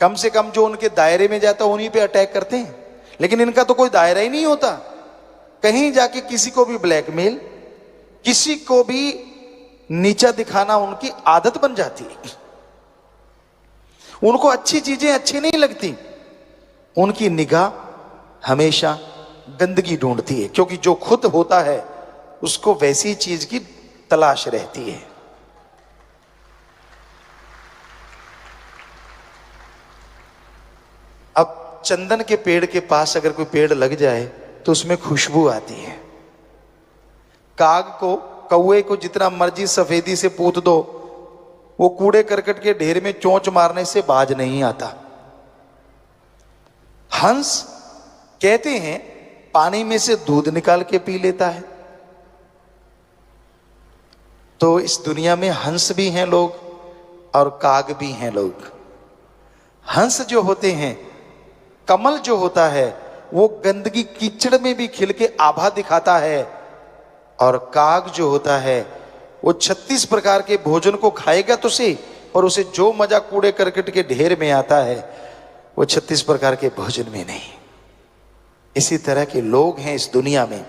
A: कम से कम जो उनके दायरे में जाता है उन्हीं पे अटैक करते हैं, लेकिन इनका तो कोई दायरा ही नहीं होता। कहीं जाके किसी को भी ब्लैकमेल, किसी को भी नीचा दिखाना उनकी आदत बन जाती है। उनको अच्छी चीजें अच्छी नहीं लगती, उनकी निगाह हमेशा गंदगी ढूंढती है, क्योंकि जो खुद होता है उसको वैसी चीज की तलाश रहती है। अब चंदन के पेड़ के पास अगर कोई पेड़ लग जाए तो उसमें खुशबू आती है। काग को, कौवे को जितना मर्जी सफेदी से पूत दो, वो कूड़े करकट के ढेर में चोंच मारने से बाज नहीं आता। हंस कहते हैं पानी में से दूध निकाल के पी लेता है। तो इस दुनिया में हंस भी हैं लोग और काग भी हैं लोग। हंस जो होते हैं, कमल जो होता है, वो गंदगी कीचड़ में भी खिल के आभा दिखाता है, और काग जो होता है वो 36 प्रकार के भोजन को खाएगा तो सही, पर उसे जो मजा कूड़े करकट के ढेर में आता है वो 36 प्रकार के भोजन में नहीं। इसी तरह के लोग हैं इस दुनिया में।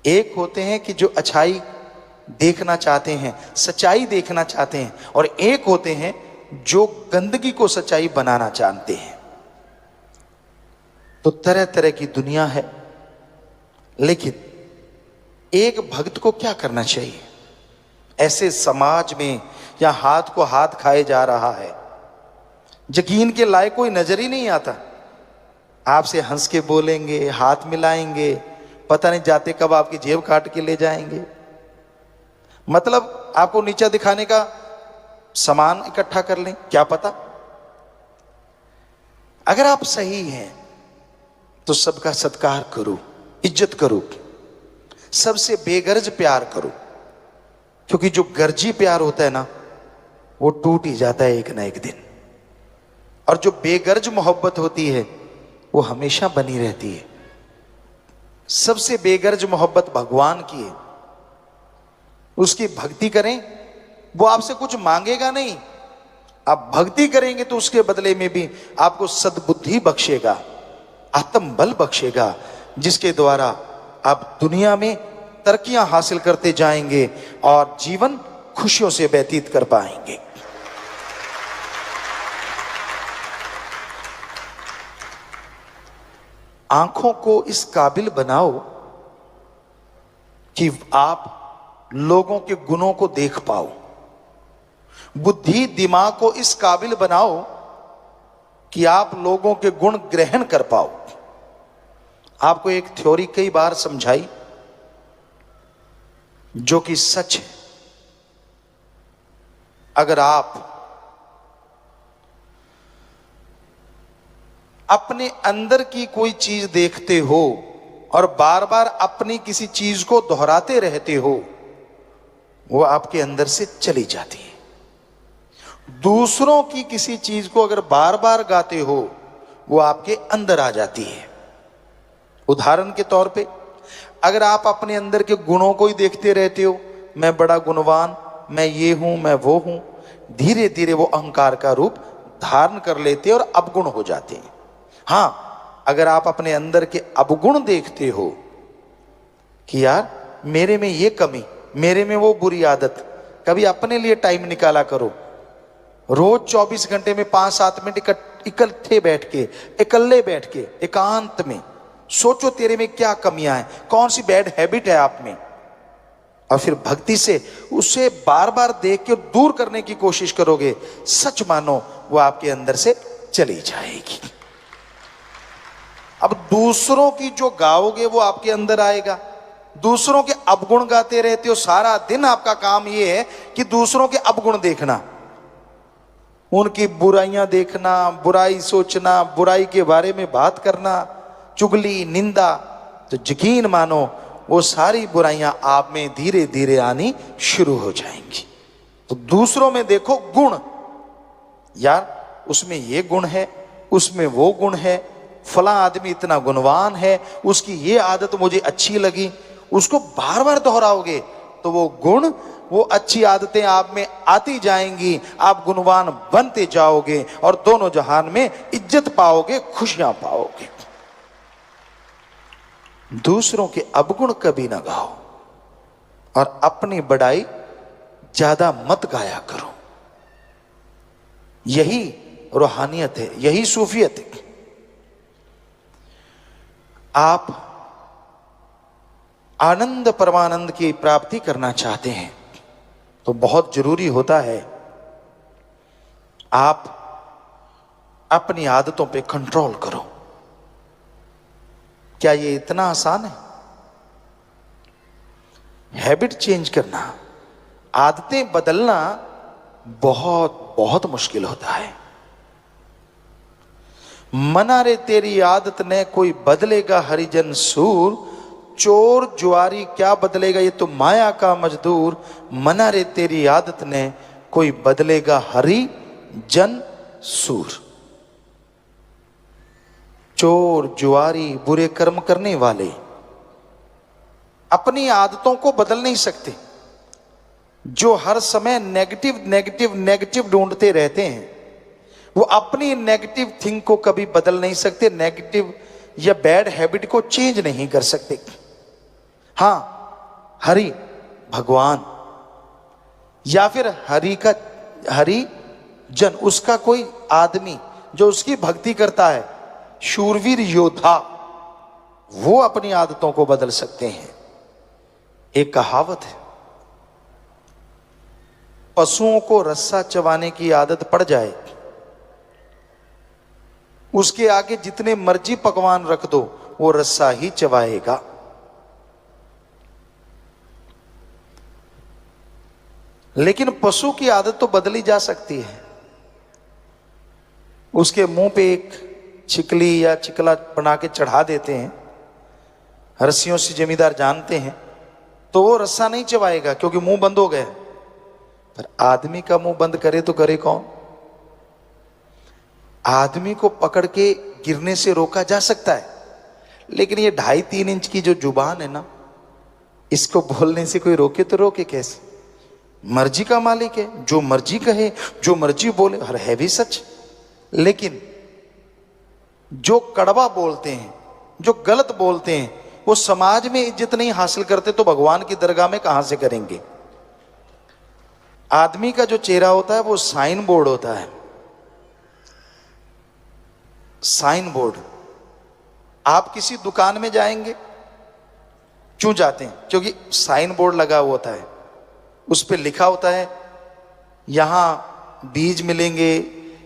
A: एक होते हैं कि जो अच्छाई देखना चाहते हैं, सच्चाई देखना चाहते हैं, और एक होते हैं जो गंदगी को सच्चाई बनाना जानते हैं। तो तरह तरह की दुनिया है, लेकिन एक भक्त को क्या करना चाहिए ऐसे समाज में या हाथ को हाथ खाए जा रहा है, यकीन के लायक कोई नजर ही नहीं आता। आपसे हंस के बोलेंगे, हाथ मिलाएंगे, पता नहीं जाते कब आपकी जेब काट के ले जाएंगे। मतलब आपको नीचा दिखाने का सामान इकट्ठा कर लें, क्या पता। अगर आप सही हैं तो सबका सत्कार करो, इज्जत करो, सबसे बेगर्ज प्यार करो, क्योंकि जो गर्जी प्यार होता है ना वो टूट ही जाता है एक ना एक दिन, और जो बेगर्ज मोहब्बत होती है वो हमेशा बनी रहती है। सबसे बेगर्ज मोहब्बत भगवान की है, उसकी भक्ति करें, वो आपसे कुछ मांगेगा नहीं। आप भक्ति करेंगे तो उसके बदले में भी आपको सद्बुद्धि बख्शेगा, आत्म बल बख्शेगा, जिसके द्वारा आप दुनिया में तरक्कियां हासिल करते जाएंगे और जीवन खुशियों से व्यतीत कर पाएंगे। आंखों को इस काबिल बनाओ कि आप लोगों के गुणों को देख पाओ। बुद्धि, दिमाग को इस काबिल बनाओ कि आप लोगों के गुण ग्रहण कर पाओ। आपको एक थ्योरी कई बार समझाई जो कि सच है। अगर आप अपने अंदर की कोई चीज देखते हो और बार बार अपनी किसी चीज को दोहराते रहते हो, वो आपके अंदर से चली जाती है। दूसरों की किसी चीज को अगर बार बार गाते हो, वो आपके अंदर आ जाती है। उदाहरण के तौर पे, अगर आप अपने अंदर के गुणों को ही देखते रहते हो, मैं बड़ा गुणवान, मैं ये हूं, मैं वो हूं, धीरे धीरे वो अहंकार का रूप धारण कर लेते और अवगुण हो जाते हैं। हां, अगर आप अपने अंदर के अवगुण देखते हो कि यार मेरे में ये कमी, मेरे में वो बुरी आदत, कभी अपने लिए टाइम निकाला करो। रोज 24 घंटे में 5-7 मिनट इकट्ठे बैठ के, इकल्ले बैठ के, एकांत में सोचो तेरे में क्या कमियां हैं, कौन सी बैड हैबिट है आप में, और फिर भक्ति से उसे बार बार देख के दूर करने की कोशिश करोगे। सच मानो वो आपके अंदर से चली जाएगी। अब दूसरों की जो गाओगे वो आपके अंदर आएगा। दूसरों के अवगुण गाते रहते हो, सारा दिन आपका काम ये है कि दूसरों के अवगुण देखना, उनकी बुराइयां देखना, बुराई सोचना, बुराई के बारे में बात करना, चुगली, निंदा, तो यकीन मानो वो सारी बुराइयां आप में धीरे धीरे आनी शुरू हो जाएंगी। तो दूसरों में देखो गुण, यार उसमें ये गुण है, उसमें वो गुण है, फला आदमी इतना गुणवान है, उसकी ये आदत मुझे अच्छी लगी। उसको बार बार दोहराओगे तो वो गुण, वो अच्छी आदतें आप में आती जाएंगी, आप गुणवान बनते जाओगे और दोनों जहान में इज्जत पाओगे, खुशियां पाओगे। दूसरों के अवगुण कभी ना गाओ और अपनी बड़ाई ज्यादा मत गाया करो। यही रूहानियत है, यही सूफियत है। आप आनंद परमानंद की प्राप्ति करना चाहते हैं तो बहुत जरूरी होता है आप अपनी आदतों पे कंट्रोल करो। क्या ये इतना आसान है? हैबिट चेंज करना, आदतें बदलना बहुत बहुत मुश्किल होता है। मना रे तेरी आदत ने कोई बदलेगा हरिजन सूर, चोर जुआरी क्या बदलेगा ये तो माया का मजदूर। मना रे तेरी आदत ने कोई बदलेगा हरिजन सूर। चोर जुआरी बुरे कर्म करने वाले अपनी आदतों को बदल नहीं सकते। जो हर समय नेगेटिव नेगेटिव नेगेटिव ढूंढते रहते हैं वो अपनी नेगेटिव थिंग को कभी बदल नहीं सकते, नेगेटिव या बैड हैबिट को चेंज नहीं कर सकते। हां, हरि भगवान या फिर हरि जन, उसका कोई आदमी जो उसकी भक्ति करता है, शूरवीर योद्धा, वो अपनी आदतों को बदल सकते हैं। एक कहावत है, पशुओं को रस्सा चबाने की आदत पड़ जाए, उसके आगे जितने मर्जी पकवान रख दो वो रस्सा ही चबाएगा। लेकिन पशु की आदत तो बदली जा सकती है। उसके मुंह पे एक चिकली या चिकला बना के चढ़ा देते हैं, रस्सियों से जमींदार जानते हैं, तो वो रस्सा नहीं चबाएगा क्योंकि मुंह बंद हो गया। पर आदमी का मुंह बंद करे तो करे कौन? आदमी को पकड़ के गिरने से रोका जा सकता है, लेकिन ये 2.5-3 इंच की जो जुबान है ना, इसको बोलने से कोई रोके तो रोके कैसे? मर्जी का मालिक है, जो मर्जी कहे, जो मर्जी बोले, हर है भी सच। लेकिन जो कड़वा बोलते हैं, जो गलत बोलते हैं, वो समाज में इज्जत नहीं हासिल करते तो भगवान की दरगाह में कहां से करेंगे? आदमी का जो चेहरा होता है वो साइन बोर्ड होता है। साइन बोर्ड, आप किसी दुकान में जाएंगे, क्यों जाते हैं? क्योंकि साइन बोर्ड लगा हुआ होता है, उस पर लिखा होता है यहां बीज मिलेंगे,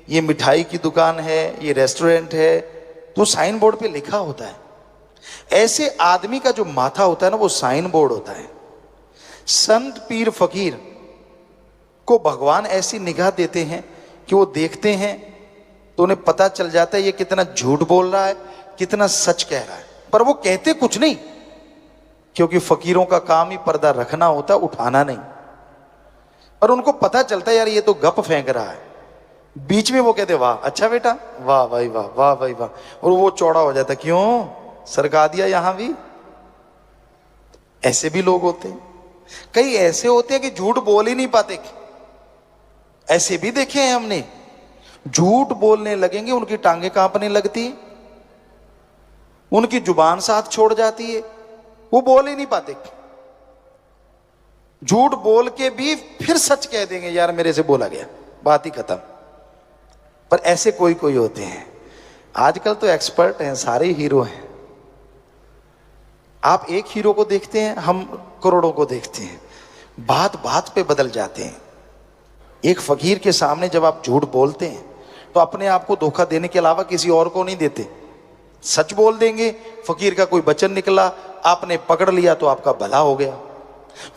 A: ये मिठाई की दुकान है, ये रेस्टोरेंट है, तो साइन बोर्ड पे लिखा होता है। ऐसे आदमी का जो माथा होता है ना, वो साइन बोर्ड होता है। संत पीर फकीर को भगवान ऐसी निगाह देते हैं कि वो देखते हैं तो उन्हें पता चल जाता है ये कितना झूठ बोल रहा है, कितना सच कह रहा है। पर वो कहते कुछ नहीं, क्योंकि फकीरों का काम ही पर्दा रखना होता है, उठाना नहीं। और उनको पता चलता है यार ये तो गप फेंक रहा है। बीच में वो कहते वाह अच्छा बेटा, वाह भाई वाह, वाह भाई वाह, और वो चौड़ा हो जाता, क्यों सरका दिया यहां भी। ऐसे भी लोग होते हैं। कई ऐसे होते हैं कि झूठ बोल ही नहीं पाते, ऐसे भी देखे हैं हमने। झूठ बोलने लगेंगे उनकी टांगे कांपने लगती है, उनकी जुबान साथ छोड़ जाती है, वो बोल ही नहीं पाते। झूठ बोल के भी फिर सच कह देंगे, यार मेरे से बोला गया, बात ही खत्म। पर ऐसे कोई कोई होते हैं। आजकल तो एक्सपर्ट हैं, सारे हीरो हैं। आप एक हीरो को देखते हैं, हम करोड़ों को देखते हैं, बात बात पे बदल जाते हैं। एक फकीर के सामने जब आप झूठ बोलते हैं तो अपने आप को धोखा देने के अलावा किसी और को नहीं देते। सच बोल देंगे, फकीर का कोई वचन निकला, आपने पकड़ लिया तो आपका भला हो गया।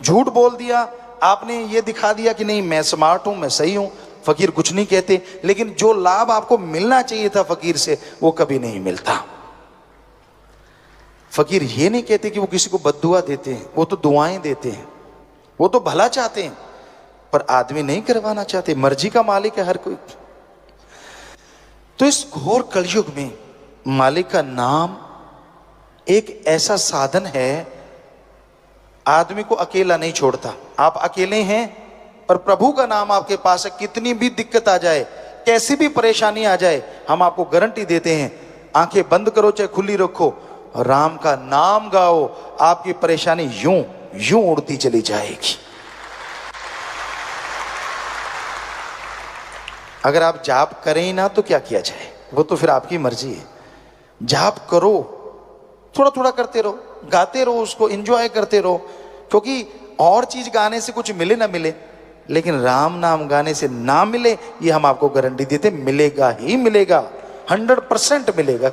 A: झूठ बोल दिया, आपने ये दिखा दिया कि नहीं मैं स्मार्ट हूं, मैं सही हूं, फकीर कुछ नहीं कहते, लेकिन जो लाभ आपको मिलना चाहिए था फकीर से वो कभी नहीं मिलता।
B: फकीर ये नहीं कहते कि वो किसी को बद्दुआ देते हैं, वो तो दुआएं देते हैं, वो तो भला चाहते हैं, पर आदमी नहीं करवाना चाहते। मर्जी का मालिक है हर कोई। तो इस घोर कलयुग में मालिक का नाम एक ऐसा साधन है, आदमी को अकेला नहीं छोड़ता। आप अकेले हैं पर प्रभु का नाम आपके पास है, कितनी भी दिक्कत आ जाए, कैसी भी परेशानी आ जाए, हम आपको गारंटी देते हैं, आंखें बंद करो चाहे खुली रखो, राम का नाम गाओ, आपकी परेशानी यूं यूं उड़ती चली जाएगी। अगर आप जाप करें ही ना तो क्या किया जाए, वो तो फिर आपकी मर्जी है। जाप करो, थोड़ा थोड़ा करते रहो, गाते रहो, उसको एंजॉय करते रहो, क्योंकि और चीज गाने से कुछ मिले ना मिले, लेकिन राम नाम गाने से ना मिले, ये हम आपको गारंटी देते, मिलेगा ही मिलेगा, 100% मिलेगा।